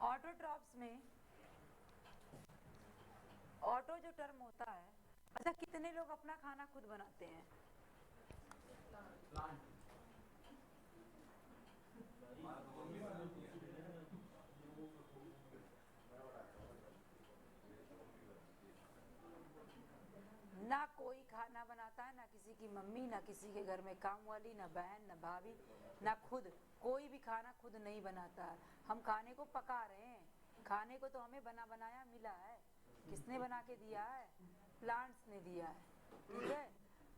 ऑटोट्रॉफ्स में ऑटो जो टर्म होता है, अच्छा कितने लोग अपना खाना खुद बनाते हैं? ना कोई खाना बनाता है, ना किसी की मम्मी, ना किसी के घर में काम वाली, ना बहन, ना भाभी, ना खुद, कोई भी खाना खुद नहीं बनाता है। हम खाने को पका रहे हैं, खाने को तो हमें बना बनाया मिला है। किसने बना के दिया है? प्लांट्स ने दिया है, ठीक है।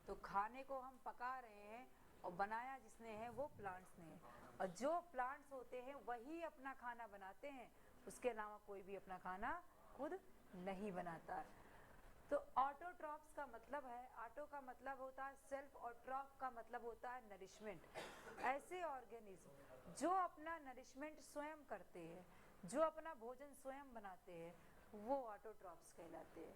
तो खाने को हम पका रहे हैं और बनाया जिसने है वो प्लांट्स ने है, और जो प्लांट्स होते हैं वही अपना खाना बनाते हैं, उसके अलावा कोई भी अपना खाना खुद नहीं बनाता है। तो ऑटोट्रॉफ्स का मतलब है, ऑटो का मतलब होता है सेल्फ और ट्रॉफ का मतलब होता है नरिशमेंट। ऐसे ऑर्गेनिज्म जो अपना नरिशमेंट स्वयं करते हैं, जो अपना भोजन स्वयं बनाते हैं, वो ऑटोट्रॉफ्स कहलाते हैं।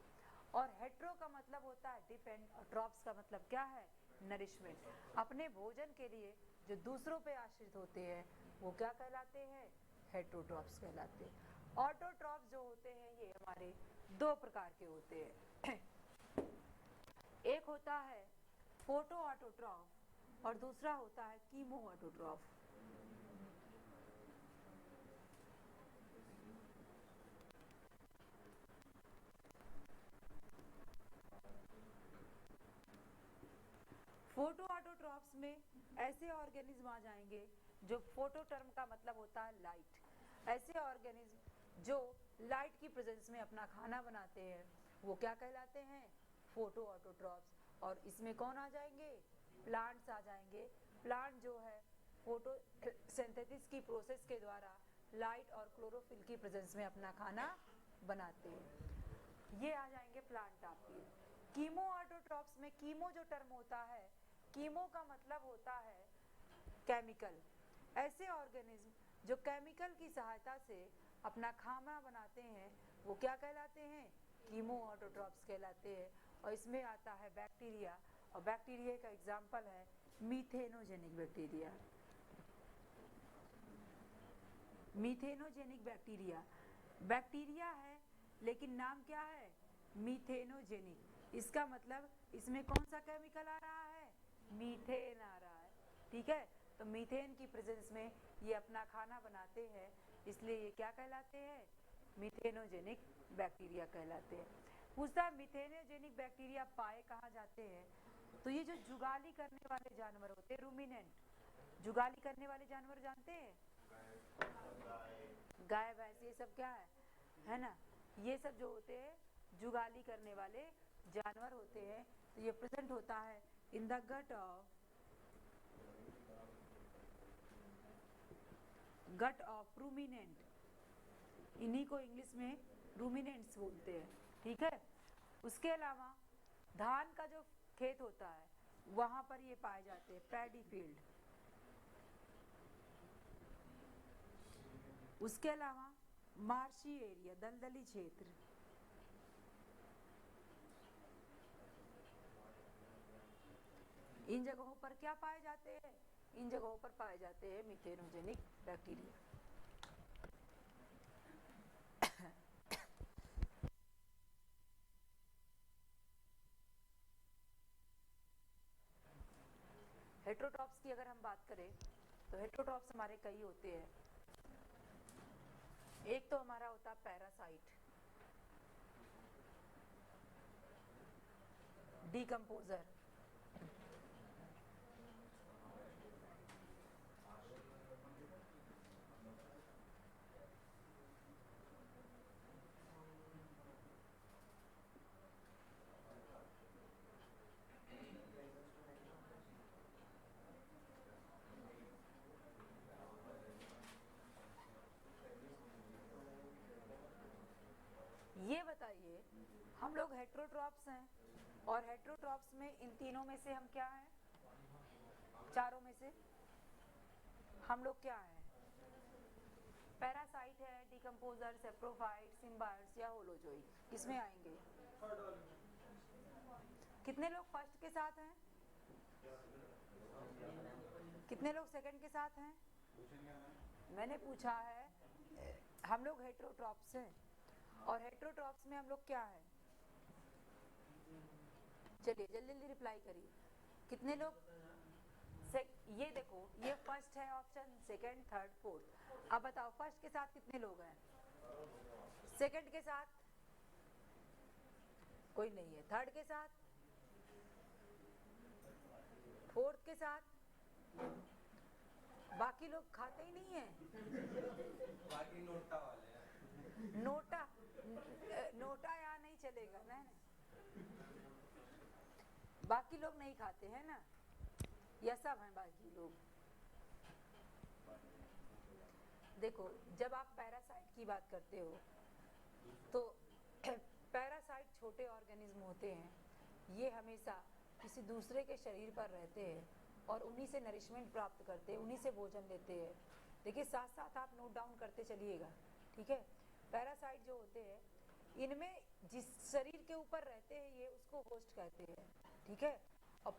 और हेट्रो का मतलब होता है डिपेंड, और ट्रॉफ्स का मतलब क्या है? नरिशमेंट। अपने भोजन के लिए जो दूसरों पे आश्रित होते हैं वो क्या कहलाते हैं? हेट्रोट्रॉफ्स कहलाते हैं। ऑटोट्रॉफ्स जो होते हैं ये हमारे दो प्रकार के होते हैं, एक होता है फोटो ऑटोट्रॉफ और दूसरा होता है कीमो ऑटोट्रॉफ। फोटो ऑटोट्रॉप्स में ऐसे ऑर्गेनिज्म आ जाएंगे जो फोटो टर्म का मतलब होता है लाइट, ऐसे ऑर्गेनिज्म जो लाइट की प्रेजेंस में अपना खाना बनाते हैं वो क्या कहलाते हैं? Photo autotrophs. और इसमें कौन आ जाएंगे? प्लांट्स आ जाएंगे। प्लांट जो है फोटो सिंथेसिस की प्रोसेस के द्वारा लाइट और क्लोरोफिल की प्रेजेंस में अपना खाना बनाते हैं। ये आ जाएंगे प्लांट आपके। कीमो ऑटोट्रॉप्स में कीमो जो टर्म होता है, कीमो का मतलब होता है केमिकल। ऐसे ऑर्गेनिज्म जो केमिकल की सहायता से अपना खाना बनाते हैं वो क्या कहलाते हैं? कीमो ऑटोट्रॉप्स कहलाते हैं। और इसमें आता है बैक्टीरिया, और बैक्टीरिया का एग्जाम्पल है मीथेनोजेनिक बैक्टीरिया। मीथेनोजेनिक बैक्टीरिया बैक्टीरिया है लेकिन नाम क्या है? मीथेनोजेनिक। इसका मतलब इसमें कौन सा केमिकल आ रहा है? मीथेन आ रहा है। ठीक है, तो मीथेन की प्रेजेंस में ये अपना खाना बनाते हैं, इसलिए ये क्या कहलाते हैं? मीथेनोजेनिक बैक्टीरिया कहलाते हैं। पूछता है मीथेनोजेनिक बैक्टीरिया पाए कहाँ जाते हैं? तो ये जो जुगाली करने वाले जानवर होते हैं, रूमिनेंट, जुगाली करने वाले जानवर जानते हैं? गाय भैंस ये सब क्या है ना, ये सब जो होते हैं जुगाली करने वाले जानवर होते हैं। तो ये प्रेजेंट होता है in the gut of ruminant. इन्हीं को इंग्लिश में रूमिनेंट्स बोलते हैं। ठीक है, उसके अलावा धान का जो खेत होता है वहां पर ये पाए जाते हैं, पैडी फील्ड। उसके अलावा मार्शी एरिया, दलदली क्षेत्र, इन जगहों पर क्या पाए जाते हैं? इन जगहों पर पाए जाते हैं मीथेनोजेनिक बैक्टीरिया। हेट्रोट्रॉप्स की अगर हम बात करें तो हेट्रोट्रॉप्स हमारे कई होते हैं। एक तो हमारा होता है पैरासाइट, डीकंपोजर। ये बताइए, हम लोग हेट्रोट्रॉप्स हैं और हेट्रोट्रॉप्स में इन तीनों में से हम क्या हैं? चारों में से हम लोग क्या हैं? पैरासाइट है, डीकंपोजर, सेप्रोफाइट, सिम्बायोट्स या होलोजोई। किसमें आएंगे? कितने लोग फर्स्ट के साथ हैं? कितने लोग सेकंड के साथ हैं? मैंने पूछा है, हम लोग हेट्रोट्रॉप्स हैं और हेट्रोट्रॉप्स में हम लोग क्या हैं? चलिए जल्दी जल्दी रिप्लाई करिए। कितने लोग? ये देखो, ये फर्स्ट है ऑप्शन, सेकंड, थर्ड, फोर्थ। अब बताओ फर्स्ट के साथ कितने लोग हैं? सेकंड के साथ कोई नहीं है, थर्ड के साथ, फोर्थ के साथ, बाकी लोग खाते ही नहीं है। बाकी नोटा वाले हैं। नोटा यहाँ नहीं चलेगा ना, बाकी लोग नहीं खाते हैं ना, या सब हैं बाकी लोग? देखो, जब आप पैरासाइट की बात करते हो तो पैरासाइट छोटे ऑर्गेनिज्म होते हैं, ये हमेशा किसी दूसरे के शरीर पर रहते हैं और उन्हीं से नरिशमेंट प्राप्त करते हैं, उन्हीं से भोजन लेते हैं। देखिए साथ साथ आप नोट डाउन करते चलिएगा। ठीक है, पैरासाइट जो होते हैं इनमें जिस शरीर के ऊपर रहते हैं ये उसको होस्ट कहते हैं। ठीक है, और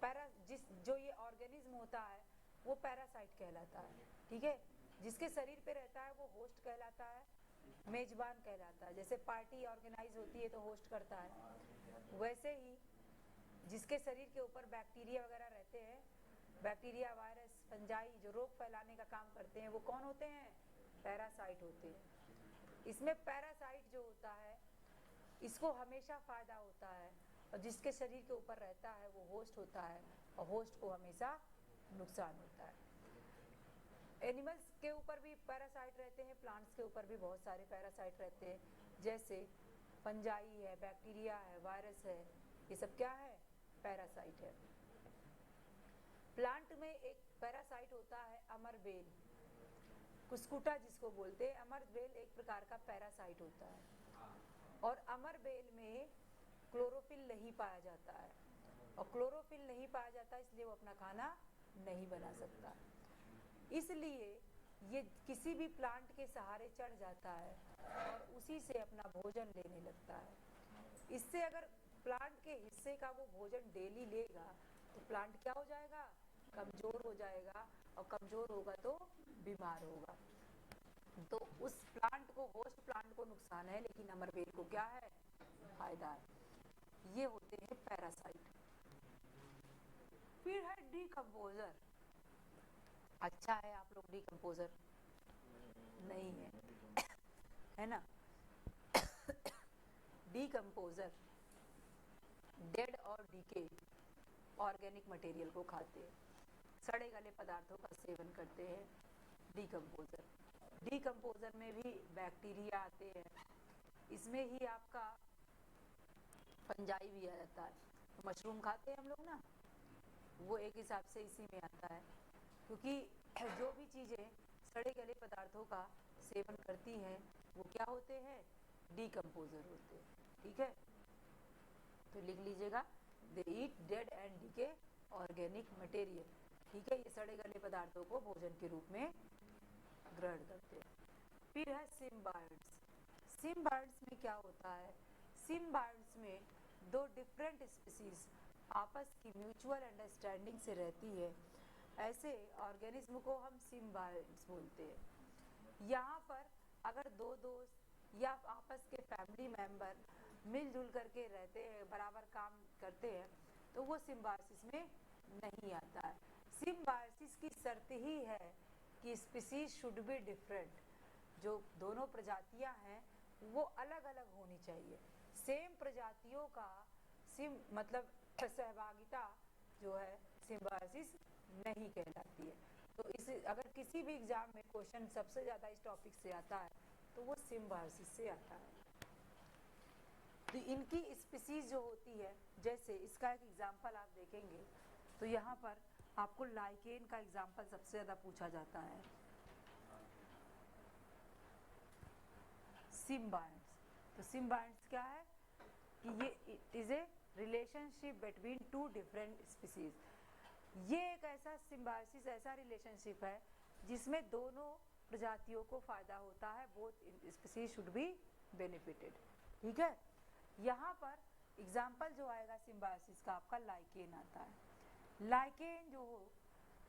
जो ये ऑर्गेनिज्म होता है वो पैरासाइट कहलाता है। ठीक है, जिसके शरीर पे रहता है वो होस्ट कहलाता है, मेजबान कहलाता है। जैसे पार्टी ऑर्गेनाइज होती है तो होस्ट करता है, वैसे ही जिसके शरीर के ऊपर बैक्टीरिया वगैरह रहते हैं, बैक्टीरिया, वायरस, फंजाई जो रोग फैलाने का काम करते हैं, वो कौन होते हैं? पैरासाइट होते हैं। इसमें पैरासाइट जो होता है इसको हमेशा फायदा होता है और जिसके शरीर के ऊपर रहता है वो होस्ट होता है, और होस्ट को हमेशा नुकसान होता है। एनिमल्स के ऊपर भी पैरासाइट रहते हैं, प्लांट्स के ऊपर भी बहुत सारे पैरासाइट रहते हैं, जैसे फंजाई है, बैक्टीरिया है, वायरस है, ये सब क्या है? पैरासाइट है। प्लांट में एक पैरासाइट होता है अमरबेल, कुस्कुटा जिसको बोलते हैं। अमरबेल एक प्रकार का पैरासाइट होता है, और अमरबेल में क्लोरोफिल नहीं पाया जाता है, और क्लोरोफिल नहीं पाया जाता इसलिए वो अपना खाना नहीं बना सकता। इसलिए ये किसी भी प्लांट के सहारे चढ़ जाता है और उसी से अपना भोजन लेने लगता है। इससे अगर प्लांट के हिस्से का वो भोजन डेली लेगा तो प्लांट क्या हो जाएगा? कमजोर हो जाएगा, और कमजोर होगा तो बीमार होगा। तो उस प्लांट को, होस्ट प्लांट को नुकसान है, लेकिन अमरबेल को क्या है? फायदा है। ये होते हैं पैरासाइट। फिर है डीकंपोजर। अच्छा है आप लोग डीकंपोजर नहीं है, है ना? डीकंपोजर डेड और डीके ऑर्गेनिक मटेरियल को खाते हैं, सड़े गले पदार्थों का सेवन करते हैं। डीकंपोजर, डीकंपोजर में भी बैक्टीरिया आते हैं, इसमें ही आपका फंजाई भी आ जाता है। तो मशरूम खाते हैं हम लोग ना, वो एक हिसाब से इसी में आता है, क्योंकि जो भी चीज़ें सड़े गले पदार्थों का सेवन करती हैं वो क्या होते हैं? डीकंपोजर होते हैं। ठीक है, तो लिख लीजिएगा, they eat dead and decay organic material. ठीक है, ये सड़े गले पदार्थों को भोजन के रूप में ग्रहण करते हैं। फिर है सिम्बायोट्स। सिम्बायोट्स में क्या होता है? सिम्बायोट्स में दो डिफरेंट स्पीसीज आपस की म्यूचुअल अंडरस्टैंडिंग से रहती है, ऐसे ऑर्गेनिज्म को हम सिम्बायोट्स बोलते हैं। यहाँ पर अगर दो दोस्त या आपस के फैमिली मेंबर मिलजुल करके रहते हैं, बराबर काम करते हैं, तो वो सिम्बायोसिस में नहीं आता है। सिम्बायोसिस की शर्त ही है कि स्पीसीज शुड बी डिफरेंट, जो दोनों प्रजातियां हैं वो अलग अलग होनी चाहिए। सेम प्रजातियों का मतलब सहभागिता जो है सिम्बायोसिस नहीं कहलाती है। तो इस अगर किसी भी एग्जाम में क्वेश्चन सबसे ज़्यादा इस टॉपिक से आता है तो वो सिम्बायोसिस से आता है। तो इनकी स्पीसीज जो होती है, जैसे इसका एक एग्जाम्पल आप देखेंगे तो यहाँ पर आपको लाइकेन का एग्जाम्पल सबसे ज़्यादा पूछा जाता है। सिम्बायोट्स, तो सिम्बायोट्स क्या है कि ये it is a relationship between two different species. ये एक ऐसा सिम्बायोसिस, ऐसा रिलेशनशिप है जिसमें दोनों प्रजातियों को फायदा होता है, both species should be benefited. ठीक है, यहाँ पर एग्जाम्पल जो आएगा सिम्बायोसिस का आपका लाइकेन आता है। लाइकेन जो हो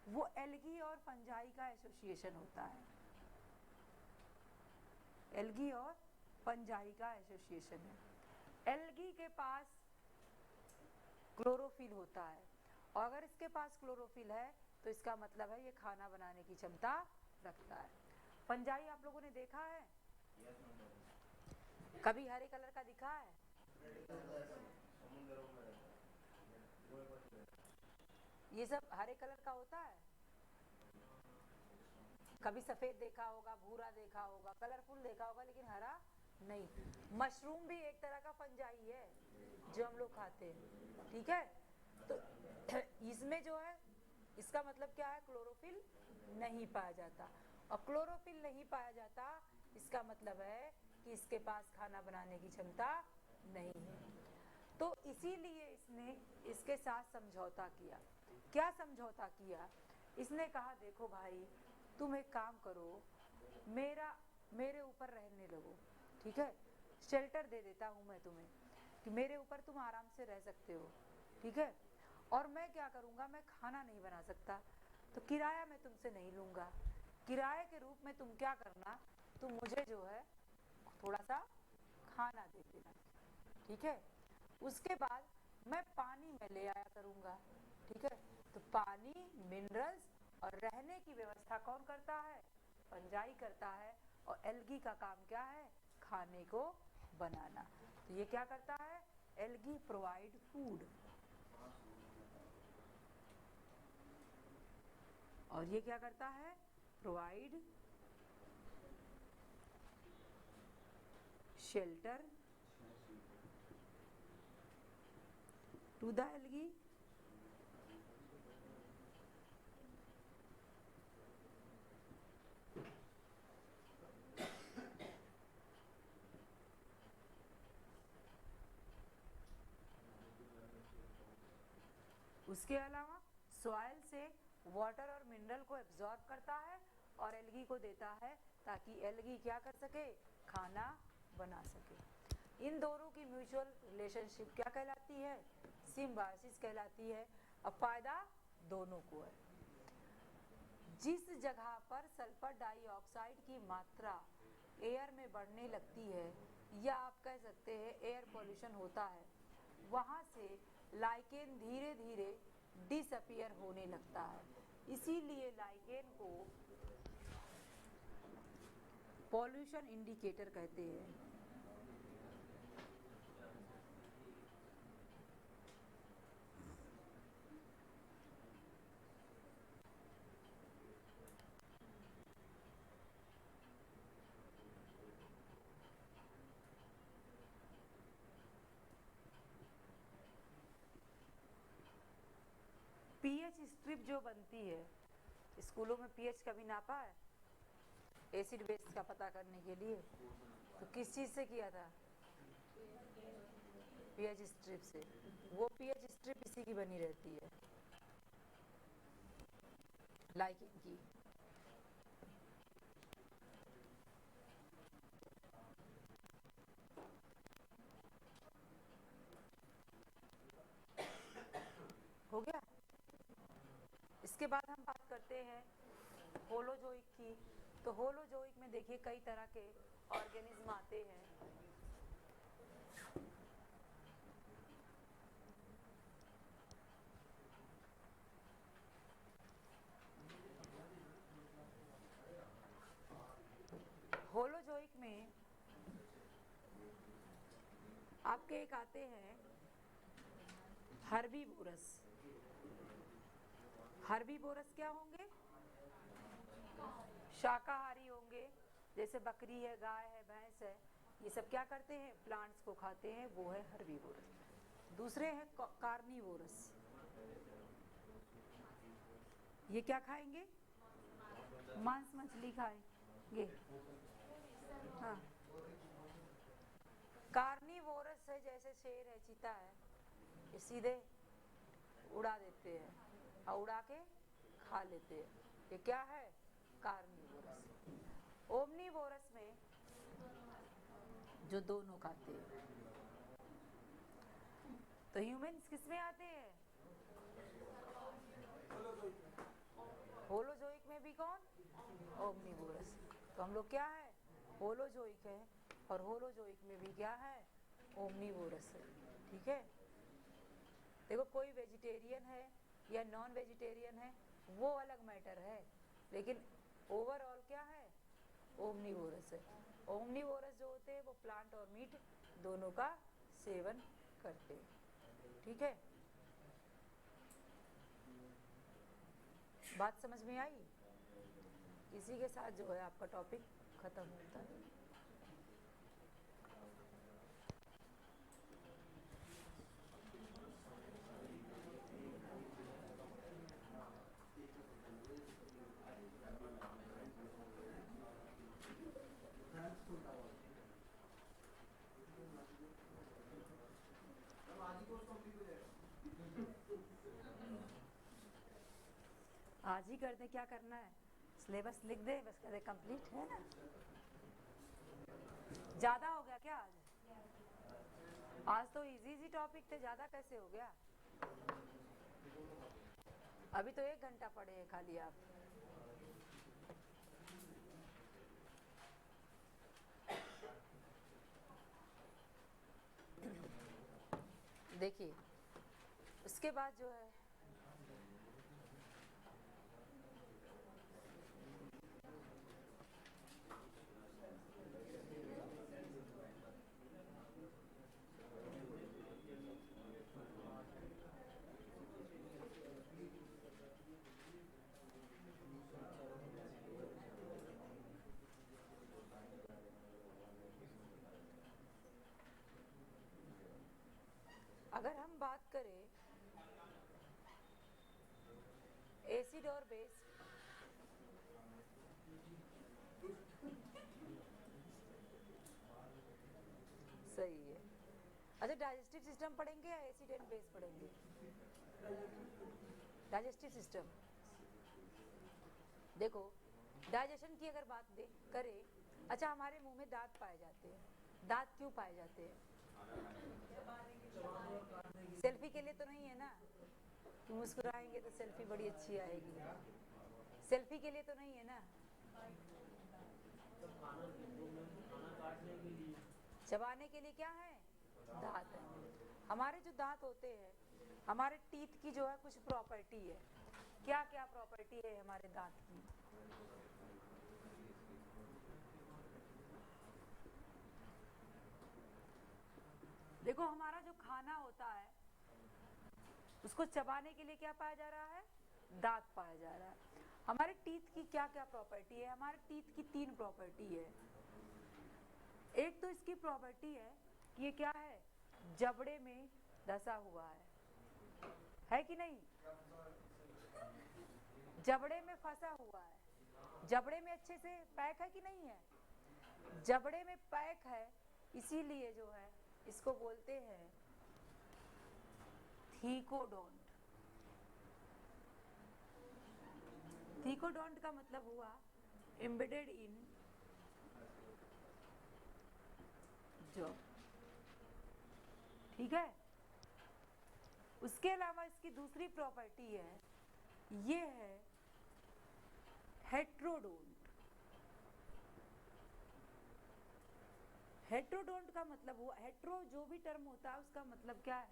वो एल्गी और फंजाई का एसोसिएशन होता है, एल्गी और फंजाई का एसोसिएशन है। एल्गी के पास क्लोरोफिल होता है, और अगर इसके पास क्लोरोफिल है तो इसका मतलब है ये खाना बनाने की क्षमता रखता है। फंजाई आप लोगों ने देखा है? कभी हरे कलर का दिखा है? ये सब हरे कलर का होता है। कभी सफेद देखा होगा, भूरा देखा होगा, कलरफुल देखा होगा, लेकिन हरा नहीं। मशरूम भी एक तरह का फंजाई है जो हम लोग खाते हैं। ठीक है, तो इसमें जो है इसका मतलब क्या है? क्लोरोफिल नहीं पाया जाता, और क्लोरोफिल नहीं पाया जाता इसका मतलब है कि इसके पास खाना बनाने की क्षमता नहीं है। तो इसीलिए इसने इसके साथ समझौता किया। क्या समझौता किया? इसने कहा देखो भाई तुम एक काम करो, मेरे ऊपर रहने लगो। ठीक है, शेल्टर दे देता हूँ मैं तुम्हें कि मेरे ऊपर तुम आराम से रह सकते हो। ठीक है, और मैं क्या करूँगा, मैं खाना नहीं बना सकता तो किराया मैं तुमसे नहीं लूँगा। किराए के रूप में तुम क्या करना, तुम मुझे जो है थोड़ा सा खाना दे देना। ठीक है, उसके बाद मैं पानी में ले आया करूँगा। ठीक है, तो पानी, मिनरल्स और रहने की व्यवस्था कौन करता है? फंजाई करता है, और एल्गी का काम क्या है? खाने को बनाना। तो ये क्या करता है? एल्गी प्रोवाइड फूड, और ये क्या करता है? Provide shelter to the algae उसके अलावा सॉइल से वाटर और मिनरल को एब्जॉर्ब करता है और एल्गी को देता है ताकि एल्गी क्या कर सके? खाना बना सके। इन दोनों की म्यूचुअल रिलेशनशिप क्या कहलाती है? सिम्बायोसिस कहलाती है। अब फायदा दोनों को है। जिस जगह पर सल्फर डाइऑक्साइड की मात्रा एयर में बढ़ने लगती है, या आप कह सकते हैं एयर पॉल्यूशन होता है, वहाँ से लाइकेन धीरे धीरे डिसअपीयर होने लगता है। इसीलिए लाइकेन को पॉल्यूशन इंडिकेटर कहते हैं। पीएच स्ट्रिप जो बनती है, स्कूलों में पीएच कभी नापा है? एसिड बेस का पता करने के लिए तो किस चीज से किया था? पीएच स्ट्रिप से। वो पीएच स्ट्रिप इसी की बनी रहती है, लाइकेन की। हो गया। इसके बाद हम बात करते हैं होलोजोइक की। तो होलोजोइक में देखिए कई तरह के ऑर्गेनिज्म आते हैं। होलोजोइक में आपके एक आते हैं हर्बीवोरस। हर्बीवोरस क्या होंगे? शाकाहारी होंगे। जैसे बकरी है, गाय है, भैंस है, ये सब क्या करते हैं? प्लांट्स को खाते हैं, वो है हर्बीवोरस। दूसरे हैं कार्निवोरस। ये क्या खाएंगे? मांस मछली खाएंगे। हाँ, कार्निवोरस है, जैसे शेर है, चीता है, ये सीधे उड़ा देते हैं और उड़ा के खा लेते हैं। ये क्या है? कार्निवोरस। ओमनीवोरस में जो दोनों खाते हैं। तो ह्यूमंस किस में आते हैं? होलोजोइक में भी कौन? ओमनीवोरस। तो हम लोग क्या है? होलोजोइक है, और होलोजोइक में भी क्या है? ओमनीवोरस है। ठीक है। देखो, कोई वेजिटेरियन है या नॉन वेजिटेरियन है वो अलग मैटर है, लेकिन ओवरऑल क्या है? ओमनीवोरस है। ओमनीवोरस जो होते हैं वो प्लांट और मीट दोनों का सेवन करते हैं। ठीक है, बात समझ में आई? इसी के साथ जो है आपका टॉपिक खत्म होता है। आज ही कर दे, क्या करना है? सिलेबस लिख दे बस, कर दे कंप्लीट, है ना? ज्यादा हो गया क्या आज? आज तो इजी इजी टॉपिक थे, ज्यादा कैसे हो गया? अभी तो 1 घंटा पढ़े हैं खाली आप। देखिए, उसके बाद जो है अगर हम बात करें एसिड और बेस, सही है। अच्छा, डाइजेस्टिव सिस्टम पढ़ेंगे या एसिड एंड बेस पढ़ेंगे? Digestive system. देखो, डाइजेशन की अगर बात करें, अच्छा हमारे मुंह में दांत पाए जाते हैं। दांत क्यों पाए जाते हैं? सेल्फी के लिए तो नहीं है ना कि मुस्कुराएंगे तो सेल्फी बड़ी अच्छी आएगी। सेल्फी के लिए तो नहीं है ना। चबाने के लिए क्या है? दांत है। हमारे जो दांत होते हैं, हमारे टीथ की जो है कुछ प्रॉपर्टी है। क्या क्या प्रॉपर्टी है हमारे दांत की? देखो, हमारा जो खाना होता है उसको चबाने के लिए क्या पाया जा रहा है? दांत पाया जा रहा है। हमारे टीथ की क्या क्या प्रॉपर्टी है? हमारे टीथ की 3 प्रॉपर्टी है। एक तो इसकी प्रॉपर्टी है कि ये क्या है? जबड़े में धसा हुआ है कि नहीं? जबड़े में फंसा हुआ है। जबड़े में अच्छे से पैक है कि नहीं है? जबड़े में पैक है, इसीलिए जो है इसको बोलते हैं थीकोडोंट। थीकोडोंट का मतलब हुआ एम्बेडेड इन जॉ। ठीक है। उसके अलावा इसकी दूसरी प्रॉपर्टी है, ये है हेट्रोडोंट। हेट्रोडोंट का मतलब हुआ, हेट्रो जो भी टर्म होता है उसका मतलब क्या है?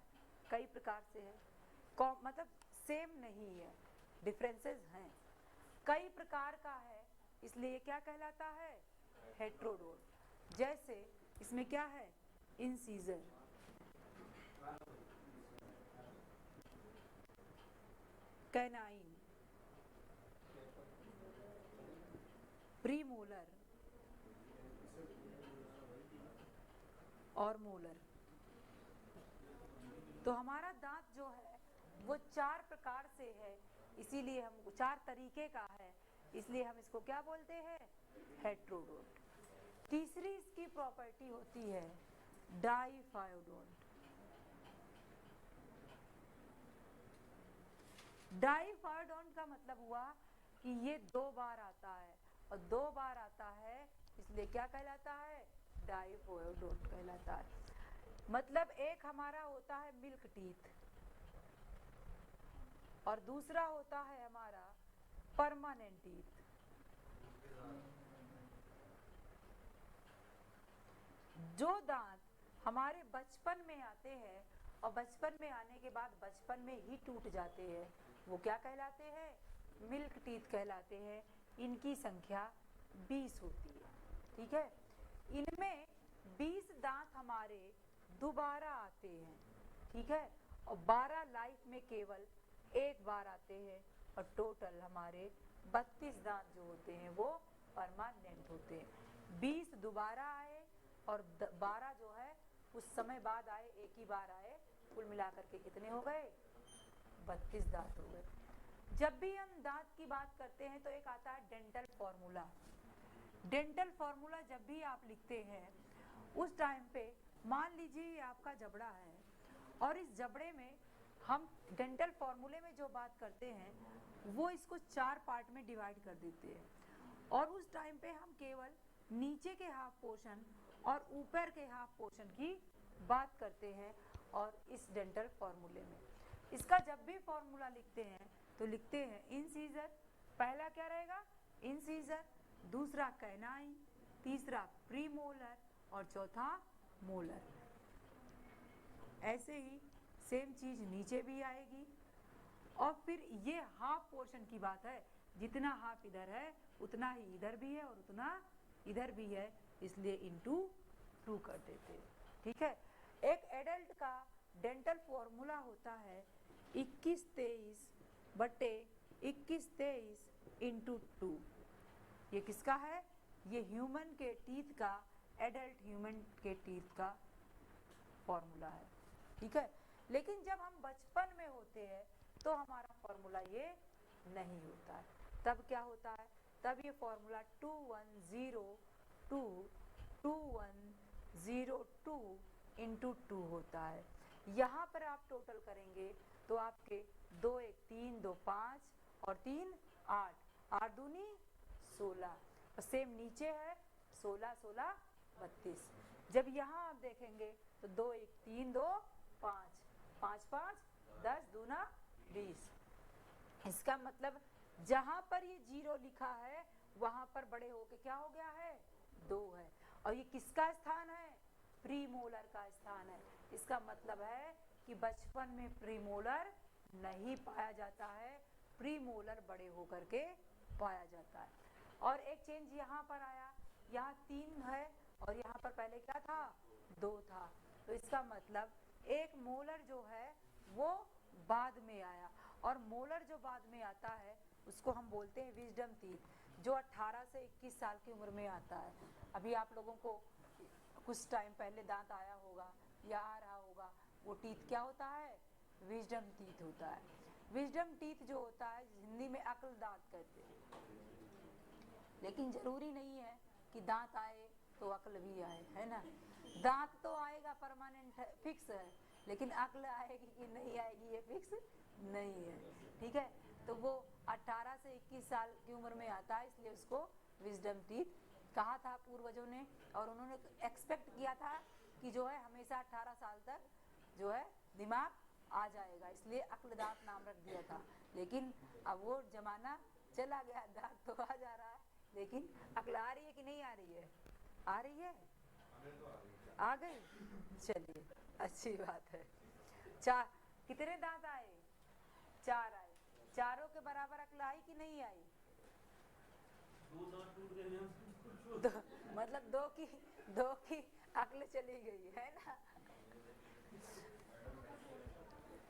कई प्रकार से है, मतलब सेम नहीं है, डिफरेंसेस हैं। कई प्रकार का है, इसलिए क्या कहलाता है? हेट्रोडोंट। जैसे इसमें क्या है? इंसीजर, कैनाइन, प्रीमोलर और मोलर। तो हमारा दांत जो है वो 4 प्रकार से है, इसीलिए हम 4 तरीके का है, इसलिए हम इसको क्या बोलते हैं? हेट्रोडोंट। तीसरी इसकी प्रॉपर्टी होती है डाइफायोडोंट। डाइफायोडोंट का मतलब हुआ कि ये 2 बार आता है, और 2 बार आता है इसलिए क्या कहलाता है? डाइफायोडोंट कहलाता है। मतलब एक हमारा होता है मिल्क टीथ और दूसरा होता है हमारा परमानेंट टीथ। जो दांत हमारे बचपन में आते हैं और बचपन में आने के बाद बचपन में ही टूट जाते हैं, वो क्या कहलाते हैं? मिल्क टीथ कहलाते हैं। इनकी संख्या 20 होती है। ठीक है। इनमें 20 दांत हमारे दोबारा आते हैं। ठीक है। और 12 लाइफ में केवल एक बार आते हैं, और टोटल हमारे 32 दांत जो होते हैं वो परमानेंट होते हैं। 20 दोबारा आए और 12 जो है उस समय बाद आए, एक ही बार आए। कुल मिलाकर के कितने हो गए? 32 दांत हो गए। जब भी हम दांत की बात करते हैं तो एक आता है डेंटल फॉर्मूला। डेंटल फॉर्मूला जब भी आप लिखते हैं उस टाइम पे मान लीजिए ये आपका जबड़ा है, और इस जबड़े में हम डेंटल फॉर्मूले में जो बात करते हैं वो इसको 4 पार्ट में डिवाइड कर देते हैं, और उस टाइम पे हम केवल नीचे के हाफ पोर्शन और ऊपर के हाफ पोर्शन की बात करते हैं। और इस डेंटल फॉर्मूले में इसका जब भी फॉर्मूला लिखते हैं तो लिखते हैं इंसीजर। पहला क्या रहेगा? इंसीजर, दूसरा कैनाइन, तीसरा प्रीमोलर और चौथा मोलर। ऐसे ही सेम चीज नीचे भी आएगी। और फिर ये हाफ पोर्शन की बात है, जितना हाफ इधर है उतना ही इधर भी है और उतना इधर भी है, इसलिए इनटू 2 कर देते हैं। ठीक है। एक एडल्ट का डेंटल फॉर्मूला होता है 21-23 बटे 21-23 इंटू 2। ये किसका है? ये ह्यूमन के टीथ का, एडल्ट ह्यूमन के टीथ का फॉर्मूला है। ठीक है। लेकिन जब हम बचपन में होते हैं तो हमारा फॉर्मूला ये नहीं होता है। तब क्या होता है, तब ये फॉर्मूला 2102 इंटू 2 होता है। यहाँ पर आप टोटल करेंगे तो आपके 2 1 3 2 5 और 3 8, 8 दूनी 16 और सेम नीचे है 16 16 32। जब यहाँ आप देखेंगे तो 2 1 3 2 5 5 5 10 दूना 20। इसका मतलब जहां पर ये 0 लिखा है वहां पर बड़े होके क्या हो गया है, 2 है। और ये किसका स्थान है, प्रीमोलर का स्थान है। इसका मतलब है कि बचपन में प्रीमोलर नहीं पाया जाता है, प्रीमोलर बड़े होकर के पाया जाता है। और एक चेंज यहाँ पर आया, यहाँ 3 है और यहाँ पर पहले क्या था, 2 था। तो इसका मतलब एक मोलर जो है वो बाद में आया, और मोलर जो बाद में आता है उसको हम बोलते हैं विजडम टीथ, जो 18 से 21 साल की उम्र में आता है। अभी आप लोगों को कुछ टाइम पहले दांत आया होगा या आ रहा होगा, वो टीथ क्या होता है, विजडम टीथ होता है। विजडम टीथ जो होता है हिंदी में अक्ल दांत कहते हैं, लेकिन जरूरी नहीं है कि दांत आए तो अक्ल भी आए, है ना। दांत तो आएगा, परमानेंट है, फिक्स है, लेकिन अक्ल आएगी कि नहीं आएगी ये फिक्स नहीं है, ठीक है। तो वो 18 से 21 साल की उम्र में आता है, इसलिए उसको विजडम टीथ कहा था पूर्वजों ने। और उन्होंने एक्सपेक्ट किया था कि जो है हमेशा 18 साल तक जो है दिमाग आ जाएगा, इसलिए अक्ल दांत नाम रख दिया था। लेकिन अब वो जमाना चला गया, दांत तो आ जा रहा है लेकिन अक्ल आ रही है कि नहीं आ रही है, आ रही है, आ गई, चलिए अच्छी बात है। कितने दांत आए, 4 आए, चारों के बराबर अक्ल आई कि नहीं आई, 2 दांत टूट गए, दो, मतलब 2 की अक्ल चली गई है ना।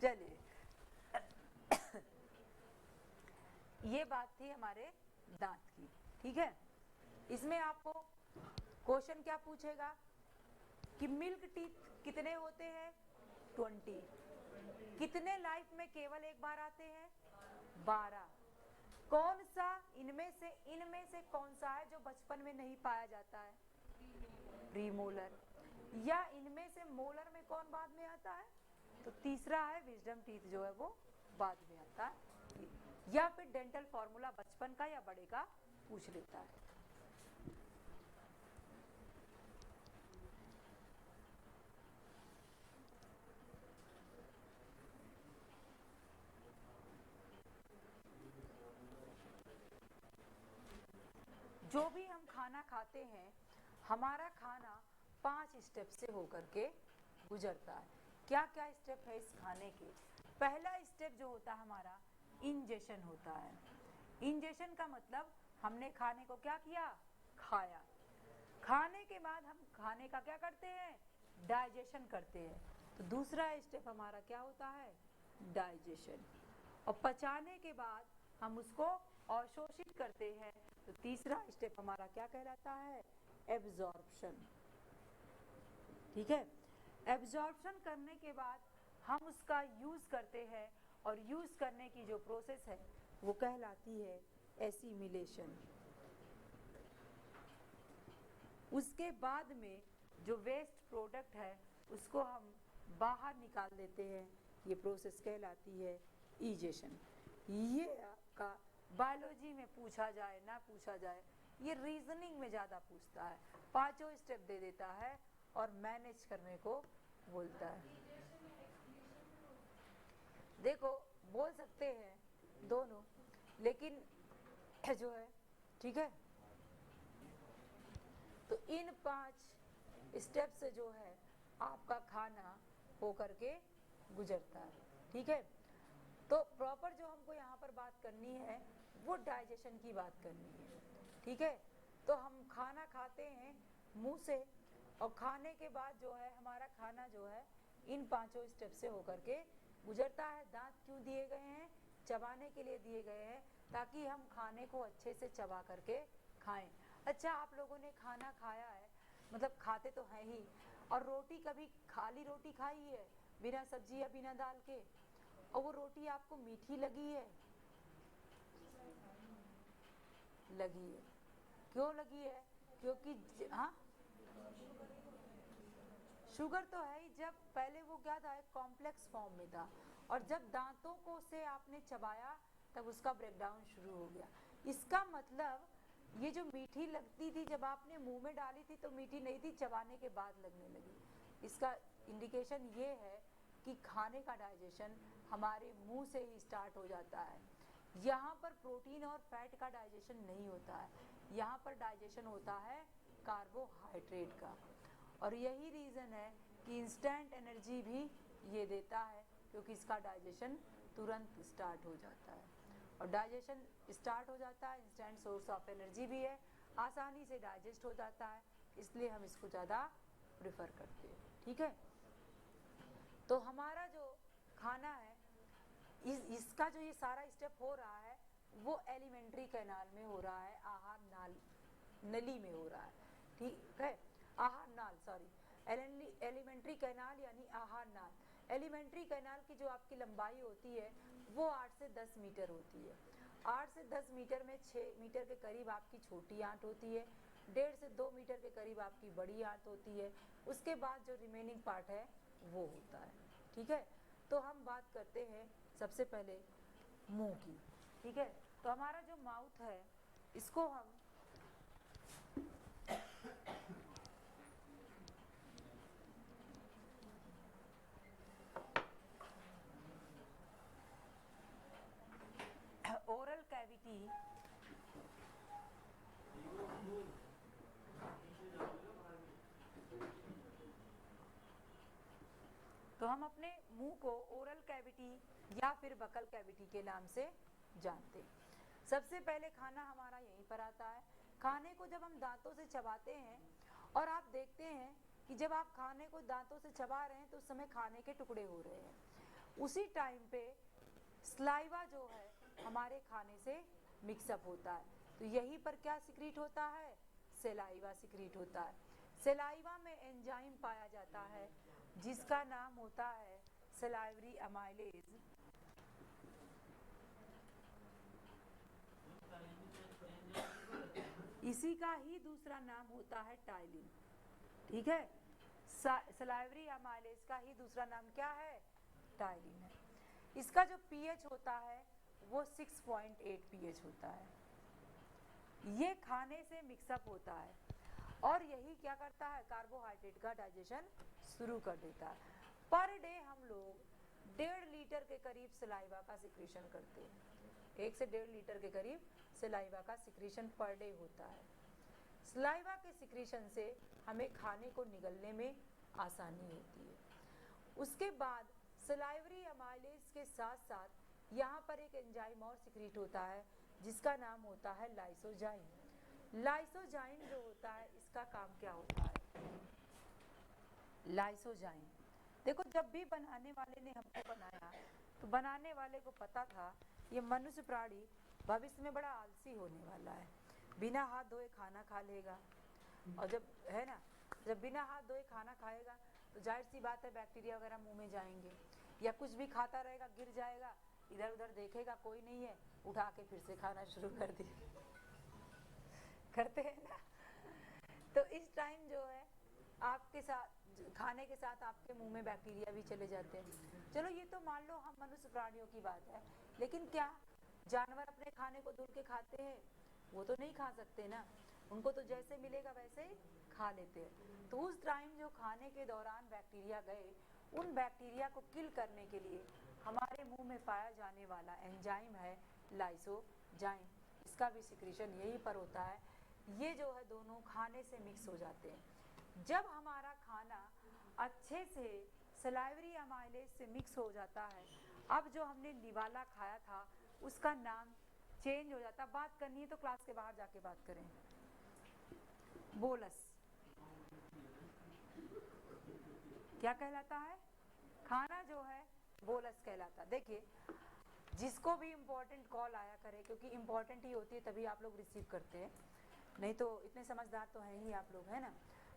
चलिए ये बात थी हमारे दांत की, ठीक है। इसमें आपको क्वेश्चन क्या पूछेगा कि मिल्क टीथ कितने होते हैं, 20। कितने लाइफ में केवल एक बार आते हैं, 12। कौन सा इनमें से कौन सा है जो बचपन में नहीं पाया जाता है, प्रीमोलर। या इनमें से मोलर में कौन बाद में आता है, तो तीसरा है विजडम टीथ जो है वो बाद में आता है। या फिर डेंटल फॉर्मूला बचपन का या बड़े का पूछ लेता है। जो भी हम खाना खाते हैं, हमारा खाना 5 स्टेप से होकर के गुजरता है। क्या क्या स्टेप है इस खाने के, पहला स्टेप जो होता है हमारा इंजेशन होता है। इंजेशन का मतलब हमने खाने को क्या किया, खाया। खाने के बाद हम खाने का क्या करते हैं, डाइजेशन करते हैं। तो दूसरा स्टेप हमारा क्या होता है, डाइजेशन। और पचाने के बाद हम उसको अवशोषित करते हैं, तो तीसरा स्टेप हमारा क्या कहलाता है, एब्जॉर्प्शन, ठीक है। एब्जॉर्प्शन करने के बाद हम उसका यूज करते हैं, और यूज करने की जो प्रोसेस है वो कहलाती है एसिमिलेशन। उसके बाद में जो वेस्ट प्रोडक्ट है उसको हम बाहर निकाल देते हैं, ये प्रोसेस कहलाती है ईजेशन। ये आपका बायोलॉजी में पूछा जाए ना पूछा जाए, ये रीजनिंग में ज़्यादा पूछता है, 5 स्टेप दे देता है और मैनेज करने को बोलता है। देखो बोल सकते हैं दोनों, लेकिन जो है, ठीक है। तो इन 5 स्टेप से जो है आपका खाना होकर के गुजरता है, ठीक है। तो प्रॉपर जो हमको यहाँ पर बात करनी है वो डाइजेशन की बात करनी है, ठीक है। तो हम खाना खाते हैं मुंह से, और खाने के बाद जो है हमारा खाना जो है इन 5 स्टेप से होकर के गुजरता है। दांत क्यों दिए गए हैं, चबाने के लिए दिए गए हैं, ताकि हम खाने को अच्छे से चबा करके खाएं। अच्छा, आप लोगों ने खाना खाया है, मतलब खाते तो हैं ही, और रोटी कभी खाली रोटी खाई है, बिना सब्जी या बिना दाल के, और वो रोटी आपको मीठी लगी है, लगी है, क्यों लगी है? क्योंकि हाँ, शुगर तो है ही। जब पहले वो क्या था, एक कॉम्प्लेक्स फॉर्म में था, और जब दांतों को से आपने चबाया तब उसका ब्रेकडाउन शुरू हो गया। इसका मतलब ये जो मीठी लगती थी जब आपने मुंह में डाली थी तो मीठी नहीं थी, चबाने के बाद लगने लगी। इसका इंडिकेशन ये है कि खाने का डाइजेशन हमारे मुंह से ही स्टार्ट हो जाता है। यहाँ पर प्रोटीन और फैट का डाइजेशन नहीं होता है, यहाँ पर डाइजेशन होता है कार्बोहाइड्रेट का। और यही रीज़न है कि इंस्टेंट एनर्जी भी ये देता है, क्योंकि इसका डाइजेशन तुरंत स्टार्ट हो जाता है। और डाइजेशन स्टार्ट हो जाता है, इंस्टेंट सोर्स ऑफ एनर्जी भी है, आसानी से डाइजेस्ट हो जाता है, इसलिए हम इसको ज़्यादा प्रेफर करते हैं। ठीक है, तो हमारा जो खाना है, इसका जो ये सारा स्टेप हो रहा है वो एलिमेंट्री कैनाल में हो रहा है, आहार नाल नली में हो रहा है। ठीक है, आहार नाल, सॉरी, एलिमेंट्री कैनाल यानी आहार नाल। एलिमेंट्री कैनाल की जो आपकी लंबाई होती है वो 8 से 10 मीटर होती है। 8 से 10 मीटर में 6 मीटर के करीब आपकी छोटी आंत होती है, 1.5 से 2 मीटर के करीब आपकी बड़ी आंत होती है, उसके बाद जो रिमेनिंग पार्ट है वो होता है। ठीक है, तो हम बात करते हैं सबसे पहले मुंह की। ठीक है, तो हमारा जो माउथ है इसको हम ओरल कैविटी, तो हम अपने मुंह को ओरल कैविटी या फिर बकल कैविटी के नाम से जानते हैं। सबसे पहले खाना हमारा यहीं पर आता है। खाने को जब हम दांतों से चबाते हैं, और आप देखते हैं कि जब आप खाने को दांतों से चबा रहे हैं तो उस समय खाने के टुकड़े हो रहे हैं, उसी टाइम पे स्लाइवा जो है हमारे खाने से मिक्सअप होता है। तो यहीं पर क्या सिक्रीट होता है? सेलाइवा सिक्रीट होता है। सेलाइवा में एंजाइम पाया जाता है जिसका नाम होता है सलाइवरी अमाइलेज। इसी का ही दूसरा नाम होता है टाइलिन। ठीक है, सलाइवरी अमाइलेज का ही दूसरा नाम क्या है? टाइलिन है। इसका जो पीएच होता है वो 6.8 पीएच होता है। ये खाने से मिक्सअप होता है और यही क्या करता है? कार्बोहाइड्रेट का डाइजेशन शुरू कर देता है। पर डे हम लोग 1.5 लीटर के करीब सलाइवा का सिक्रीशन करते हैं। 1 से 1.5 लीटर के करीब सलाइवा का सिक्रीशन पर डे होता है। सलाइवा के सिक्रीशन से हमें खाने को निगलने में आसानी होती है। उसके बाद सलाइवरी अमाइलेज के साथ साथ यहाँ पर एक एंजाइम और सिक्रीट होता है जिसका नाम होता है लाइसोजाइम। लाइसोजाइम जो होता है इसका काम क्या होता है? लाइसोजाइम, देखो जब भी बनाने वाले ने हमको बनाया तो बनाने वाले को पता था ये मनुष्य प्राणी भविष्य में बड़ा आलसी होने वाला है, बिना हाथ धोए खाना खा लेगा, और जब है ना, जब बिना हाथ धोए खाना खाएगा तो जाहिर सी बात है बैक्टीरिया वगैरह मुंह में जाएंगे, या कुछ भी खाता रहेगा, गिर जाएगा, इधर उधर देखेगा कोई नहीं है, उठा के फिर से खाना शुरू कर दिया करते हैं ना। तो इस टाइम जो है आपके साथ खाने के साथ आपके मुंह में बैक्टीरिया भी चले जाते हैं। चलो ये तो मान लो हम मनुष्य प्राणियों की बात है, लेकिन क्या जानवर अपने खाने को धुल के खाते हैं? वो तो नहीं खा सकते ना, उनको तो जैसे मिलेगा वैसे ही खा लेते हैं। तो उस टाइम जो खाने के दौरान बैक्टीरिया गए, उन बैक्टीरिया को किल करने के लिए हमारे मुंह में पाया जाने वाला एंजाइम है लाइसोजाइम। इसका भी सिक्रीशन यहीं पर होता है। ये जो है दोनों खाने से मिक्स हो जाते हैं। जब हमारा खाना अच्छे से सलाइवरी अमाइलेज से मिक्स हो जाता है, अब जो हमने निवाला खाया था उसका नाम चेंज हो जाता। बात करनी है तो क्लास के बाहर जाके बात करें। बोलस क्या कहलाता है? खाना जो है बोलस कहलाता। देखिए जिसको भी इम्पोर्टेंट कॉल आया करे, क्योंकि इम्पोर्टेंट ही होती है तभी आप लोग रिसीव करते हैं, नहीं तो इतने समझदार तो हैं ही आप लोग, है ना।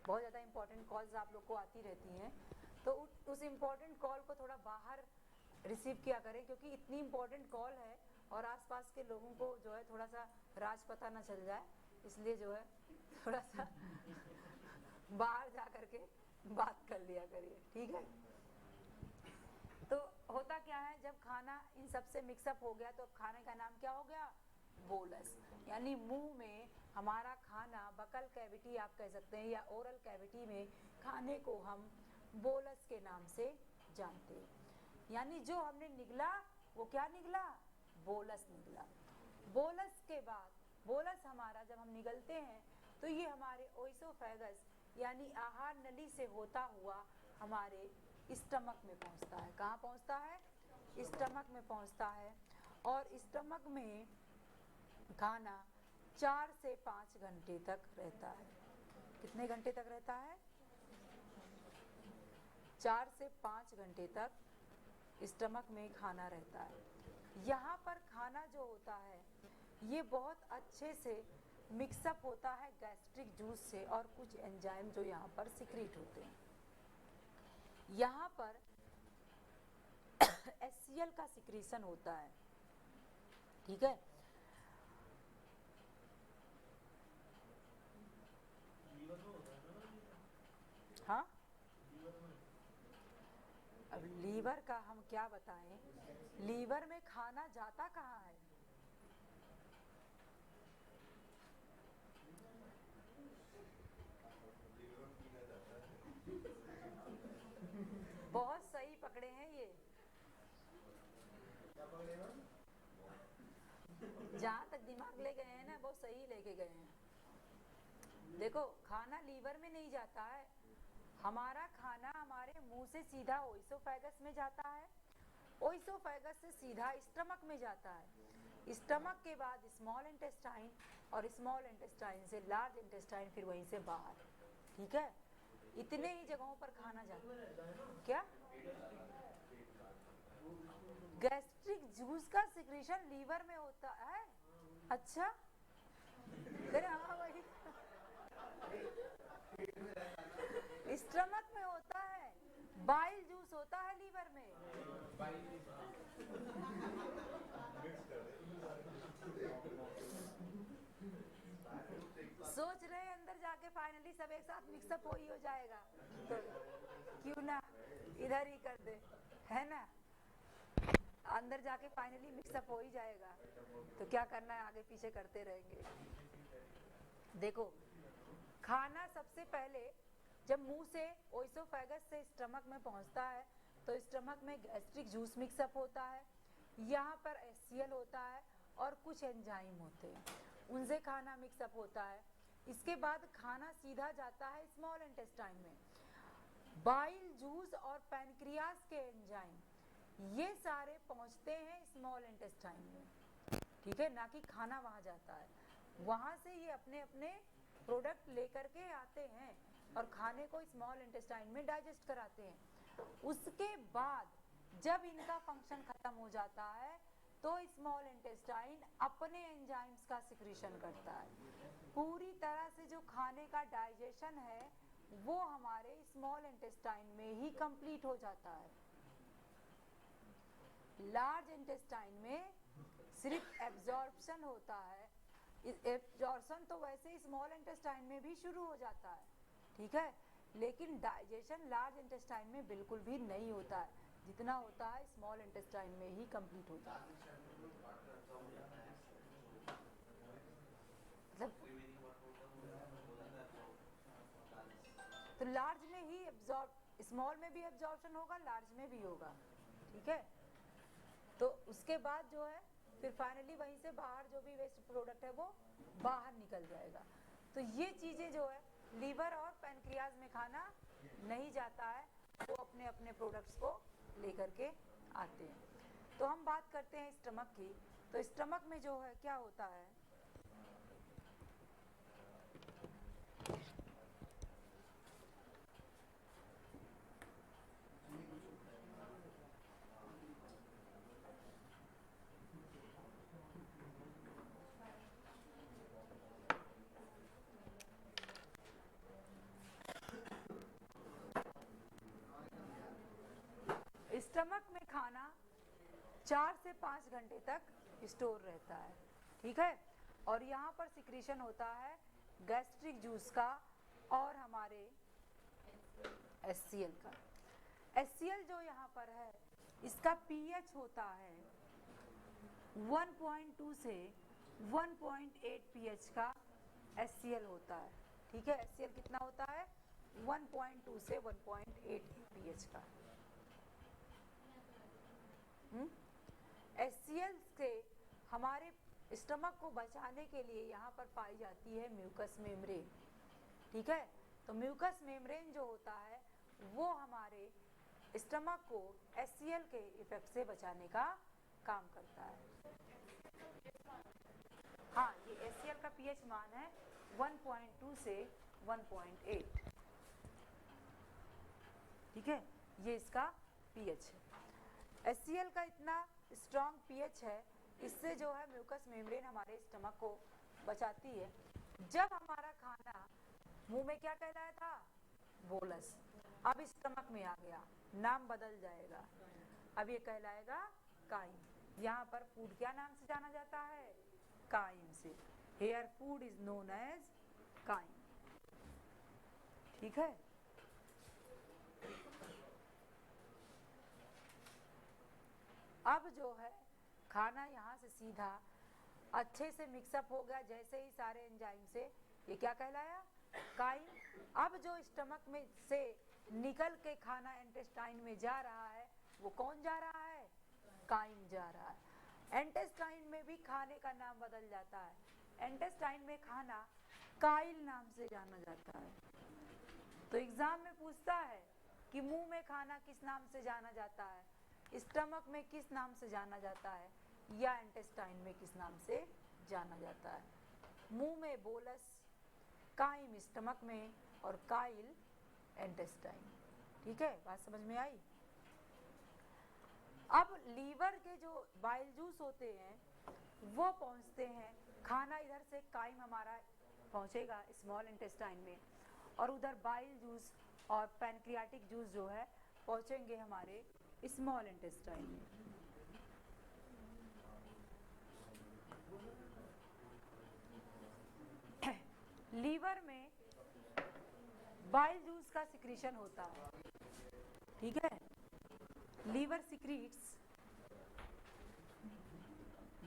बहुत ज़्यादा इम्पोर्टेंट कॉल्स आप लोग को आती रहती हैं, तो उस इम्पोर्टेंट कॉल को थोड़ा बाहर रिसीव किया करें, क्योंकि इतनी इम्पोर्टेंट कॉल है और आसपास के लोगों को जो है थोड़ा सा राज पता ना चल जाए, इसलिए जो है थोड़ा सा बाहर जा करके बात कर लिया करिए, ठीक है। तो होता क्या है, जब खाना इन सब से मिक्सअप हो गया तो अब खाने का नाम क्या हो गया, बोलस। यानी मुंह में हमारा खाना, बकल कैविटी आप कह सकते हैं, या ओरल कैविटी में खाने को हम बोलस के नाम से जानते हैं। यानी जो हमने निगला वो क्या निगला, बोलस निगला। बोलस के बाद, बोलस हमारा जब हम निगलते हैं तो ये हमारे ओइसोफेगस यानी आहार नली से होता हुआ हमारे स्टमक में पहुंचता है। कहाँ पहुंचता है, स्टमक में पहुंचता है। और स्टमक में खाना 4 से 5 घंटे तक रहता है। कितने घंटे तक रहता है, 4 से 5 घंटे तक स्टमक में खाना रहता है। यहाँ पर खाना जो होता है ये बहुत अच्छे से मिक्सअप होता है गैस्ट्रिक जूस से और कुछ एंजाइम जो यहाँ पर सिक्रीट होते हैं। यहाँ पर HCl का सिक्रीशन होता है, ठीक है। हाँ, अब लीवर का हम क्या बताएं, लीवर में खाना जाता कहाँ है, बहुत सही पकड़े हैं ये, जहाँ तक दिमाग ले गए हैं ना बहुत सही लेके गए हैं। देखो खाना लीवर में नहीं जाता है, हमारा खाना हमारे मुंह से सीधा ओइसोफेगस में जाता है, ओइसोफेगस से सीधा स्टमक में जाता है, स्टमक के बाद स्मॉल इंटेस्टाइन और स्मॉल इंटेस्टाइन से लार्ज इंटेस्टाइन, फिर वहीं से बाहर, ठीक है। इतने ही जगहों पर खाना जाता है। क्या गैस्ट्रिक जूस का सिक्रीशन लीवर में होता है, अच्छा, अरे हाँ वही स्टमक में होता है, बाइल जूस होता है लीवर में। सोच रहे हैं अंदर जाके फाइनली सब एक साथ मिक्सअप हो जाएगा, तो क्यों ना इधर ही कर दे, है ना। अंदर जाके फाइनली मिक्सअप हो ही जाएगा, तो क्या करना है, आगे पीछे करते रहेंगे। देखो खाना सबसे पहले जब मुंह से ओइसोफेगस से स्टमक में पहुंचता है तो स्टमक में गैस्ट्रिक जूस मिक्सअप होता है, यहाँ पर HCl होता है और कुछ एंजाइम होते हैं, उनसे खाना मिक्सअप होता है। इसके बाद खाना सीधा जाता है स्मॉल इंटेस्टाइन में, बाइल जूस और पैनक्रियास के एंजाइम ये सारे पहुंचते हैं स्मॉल इंटेस्टाइन में, ठीक है, ना कि खाना वहां जाता है। वहां से ये अपने अपने प्रोडक्ट लेकर के आते हैं और खाने को स्मॉल इंटेस्टाइन में डाइजेस्ट कराते हैं। उसके बाद जब इनका फंक्शन खत्म हो जाता है तो स्मॉल इंटेस्टाइन अपने एंजाइम्स का सिक्रीशन करता है। पूरी तरह से जो खाने का डाइजेशन है वो हमारे स्मॉल इंटेस्टाइन में ही कंप्लीट हो जाता है। लार्ज इंटेस्टाइन में सिर्फ एब्जॉर्प्शन होता है, एब्जॉर्प्शन तो वैसे स्मॉल इंटेस्टाइन में भी शुरू हो जाता है, ठीक है, लेकिन डाइजेशन लार्ज इंटेस्टाइन में बिल्कुल भी नहीं होता है, जितना होता है स्मॉल इंटेस्टाइन में ही कंप्लीट होता है। तो लार्ज में ही एब्जॉर्ब, स्मॉल में भी एब्जॉर्प्शन होगा, लार्ज में भी होगा, ठीक है। तो उसके बाद जो है फिर फाइनली वहीं से बाहर जो भी वेस्ट प्रोडक्ट है वो बाहर निकल जाएगा। तो ये चीजें जो है लीवर और पैनक्रियाज में खाना नहीं जाता है, वो अपने अपने प्रोडक्ट्स को लेकर के आते हैं। तो हम बात करते हैं स्टमक की। तो स्टमक में जो है क्या होता है, खाना 4 से 5 घंटे तक स्टोर रहता है, ठीक है। और यहाँ पर सिक्रीशन होता है गैस्ट्रिक जूस का और हमारे HCl का। HCl जो यहाँ पर है इसका pH होता है 1.2 से 1.8 pH का HCl होता है, ठीक है। HCl कितना होता है? 1.2 से 1.8 pH का। HCl से हमारे स्टमक को बचाने के लिए यहाँ पर पाई जाती है म्यूकस मेम्ब्रेन, ठीक है। तो म्यूकस मेम्ब्रेन जो होता है वो हमारे स्टमक को HCl के इफेक्ट से बचाने का काम करता है। हाँ, ये HCl का pH मान है 1.2 से 1.8, ठीक है। ये इसका pH है। HCl का इतना स्ट्रॉन्ग pH है, इससे जो है म्यूकस मेम्ब्रेन हमारे स्टमक को बचाती है। जब हमारा खाना मुंह में क्या कहलाया था? बोलस। अब स्टमक में आ गया, नाम बदल जाएगा, अब ये कहलाएगा काइम। यहाँ पर फूड क्या नाम से जाना जाता है? काइम से। Here food is known as chyme, ठीक है। अब जो है खाना यहाँ से सीधा अच्छे से मिक्सअप हो गया, जैसे ही सारे एंजाइम से, ये क्या कहलाया? काइम। अब जो स्टमक में से निकल के खाना इंटेस्टाइन में जा रहा है वो कौन जा रहा है? काइम जा रहा है। इंटेस्टाइन में भी खाने का नाम बदल जाता है। इंटेस्टाइन में खाना काइल नाम से जाना जाता है। तो एग्जाम में पूछता है कि मुंह में खाना किस नाम से जाना जाता है, स्टमक में किस नाम से जाना जाता है, या इंटेस्टाइन में किस नाम से जाना जाता है। मुंह में बोलस, काइम स्टमक में और काइल इंटेस्टाइन, ठीक है। बात समझ में आई? अब लीवर के जो बाइल जूस होते हैं वो पहुंचते हैं, खाना इधर से काइम हमारा पहुंचेगा स्मॉल इंटेस्टाइन में, और उधर बाइल जूस और पैनक्रियाटिक जूस जो है पहुंचेंगे हमारे स्मॉल इंटेस्टाइन में। लीवर में बाइल जूस का सिक्रीशन होता है, ठीक है। लीवर सिक्रीट्स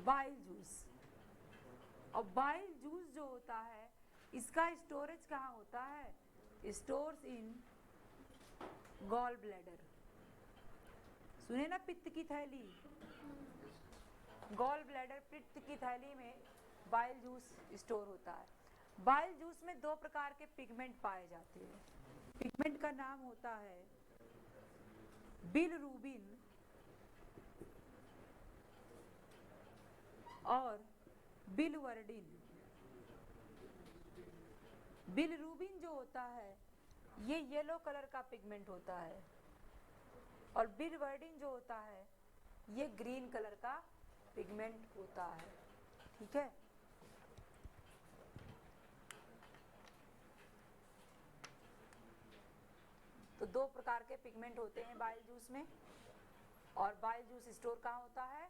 बाइल जूस, और बाइल जूस जो होता है इसका स्टोरेज कहाँ होता है? Stores in gall bladder. सुने ना पित्त की थैली? गॉल ब्लैडर, पित्त की थैली में बाइल जूस स्टोर होता है। बाइल जूस में 2 प्रकार के पिगमेंट पाए जाते हैं। पिगमेंट का नाम होता है बिलरुबिन और बिलवर्डिन। बिलरुबिन जो होता है ये येलो कलर का पिगमेंट होता है, और बिलवर्डिन जो होता है ये ग्रीन कलर का पिगमेंट होता है, ठीक है। तो 2 प्रकार के पिगमेंट होते हैं बाइल जूस में, और बाइल जूस स्टोर कहाँ होता है?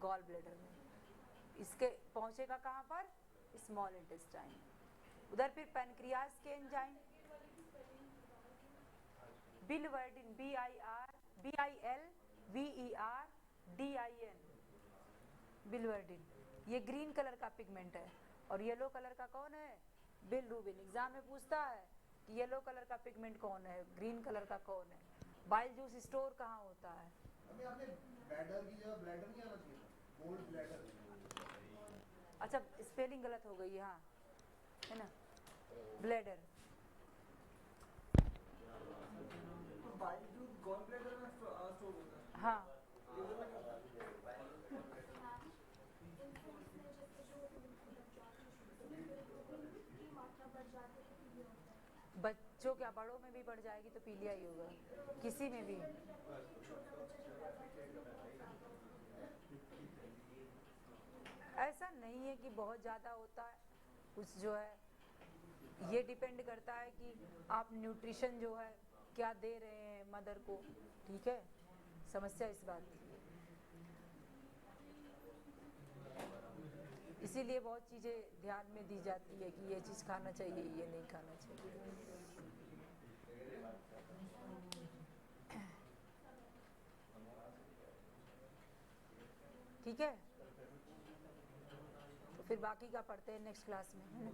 गॉल ब्लैडर में। इसके पहुंचेगा कहाँ पर? Small intestine. उधर फिर पैनक्रियास के एंजाइम बिलवर्डिन, BILVERDIN, बिलवर्डिन, ये ग्रीन कलर का पिगमेंट है, और येलो कलर का कौन है? बिलरुबिन। एग्जाम में पूछता है कि येलो कलर का पिगमेंट कौन है, ग्रीन कलर का कौन है। बाइल जूस स्टोर कहाँ होता है? अभी आपने ब्लैडर की जगह ब्लैडर नहीं आना चाहिए, गोल्ड ब्लैडर। अच्छा, स्पेलिंग गलत हो गई, हाँ, है ना, bladder. Bile juice gall bladder में स्टोर होता है। हाँ, बच्चों क्या, बड़ों में भी बढ़ जाएगी तो पीलिया ही होगा, किसी में भी। ऐसा नहीं है कि बहुत ज़्यादा होता है, कुछ जो है ये डिपेंड करता है कि आप न्यूट्रिशन जो है क्या दे रहे हैं मदर को, ठीक है। समस्या इस बात की। इसीलिए बहुत चीज़ें ध्यान में दी जाती है कि ये चीज़ खाना चाहिए, ये नहीं खाना चाहिए। ठीक है, तो फिर बाकी का पढ़ते हैं नेक्स्ट क्लास में, है ना।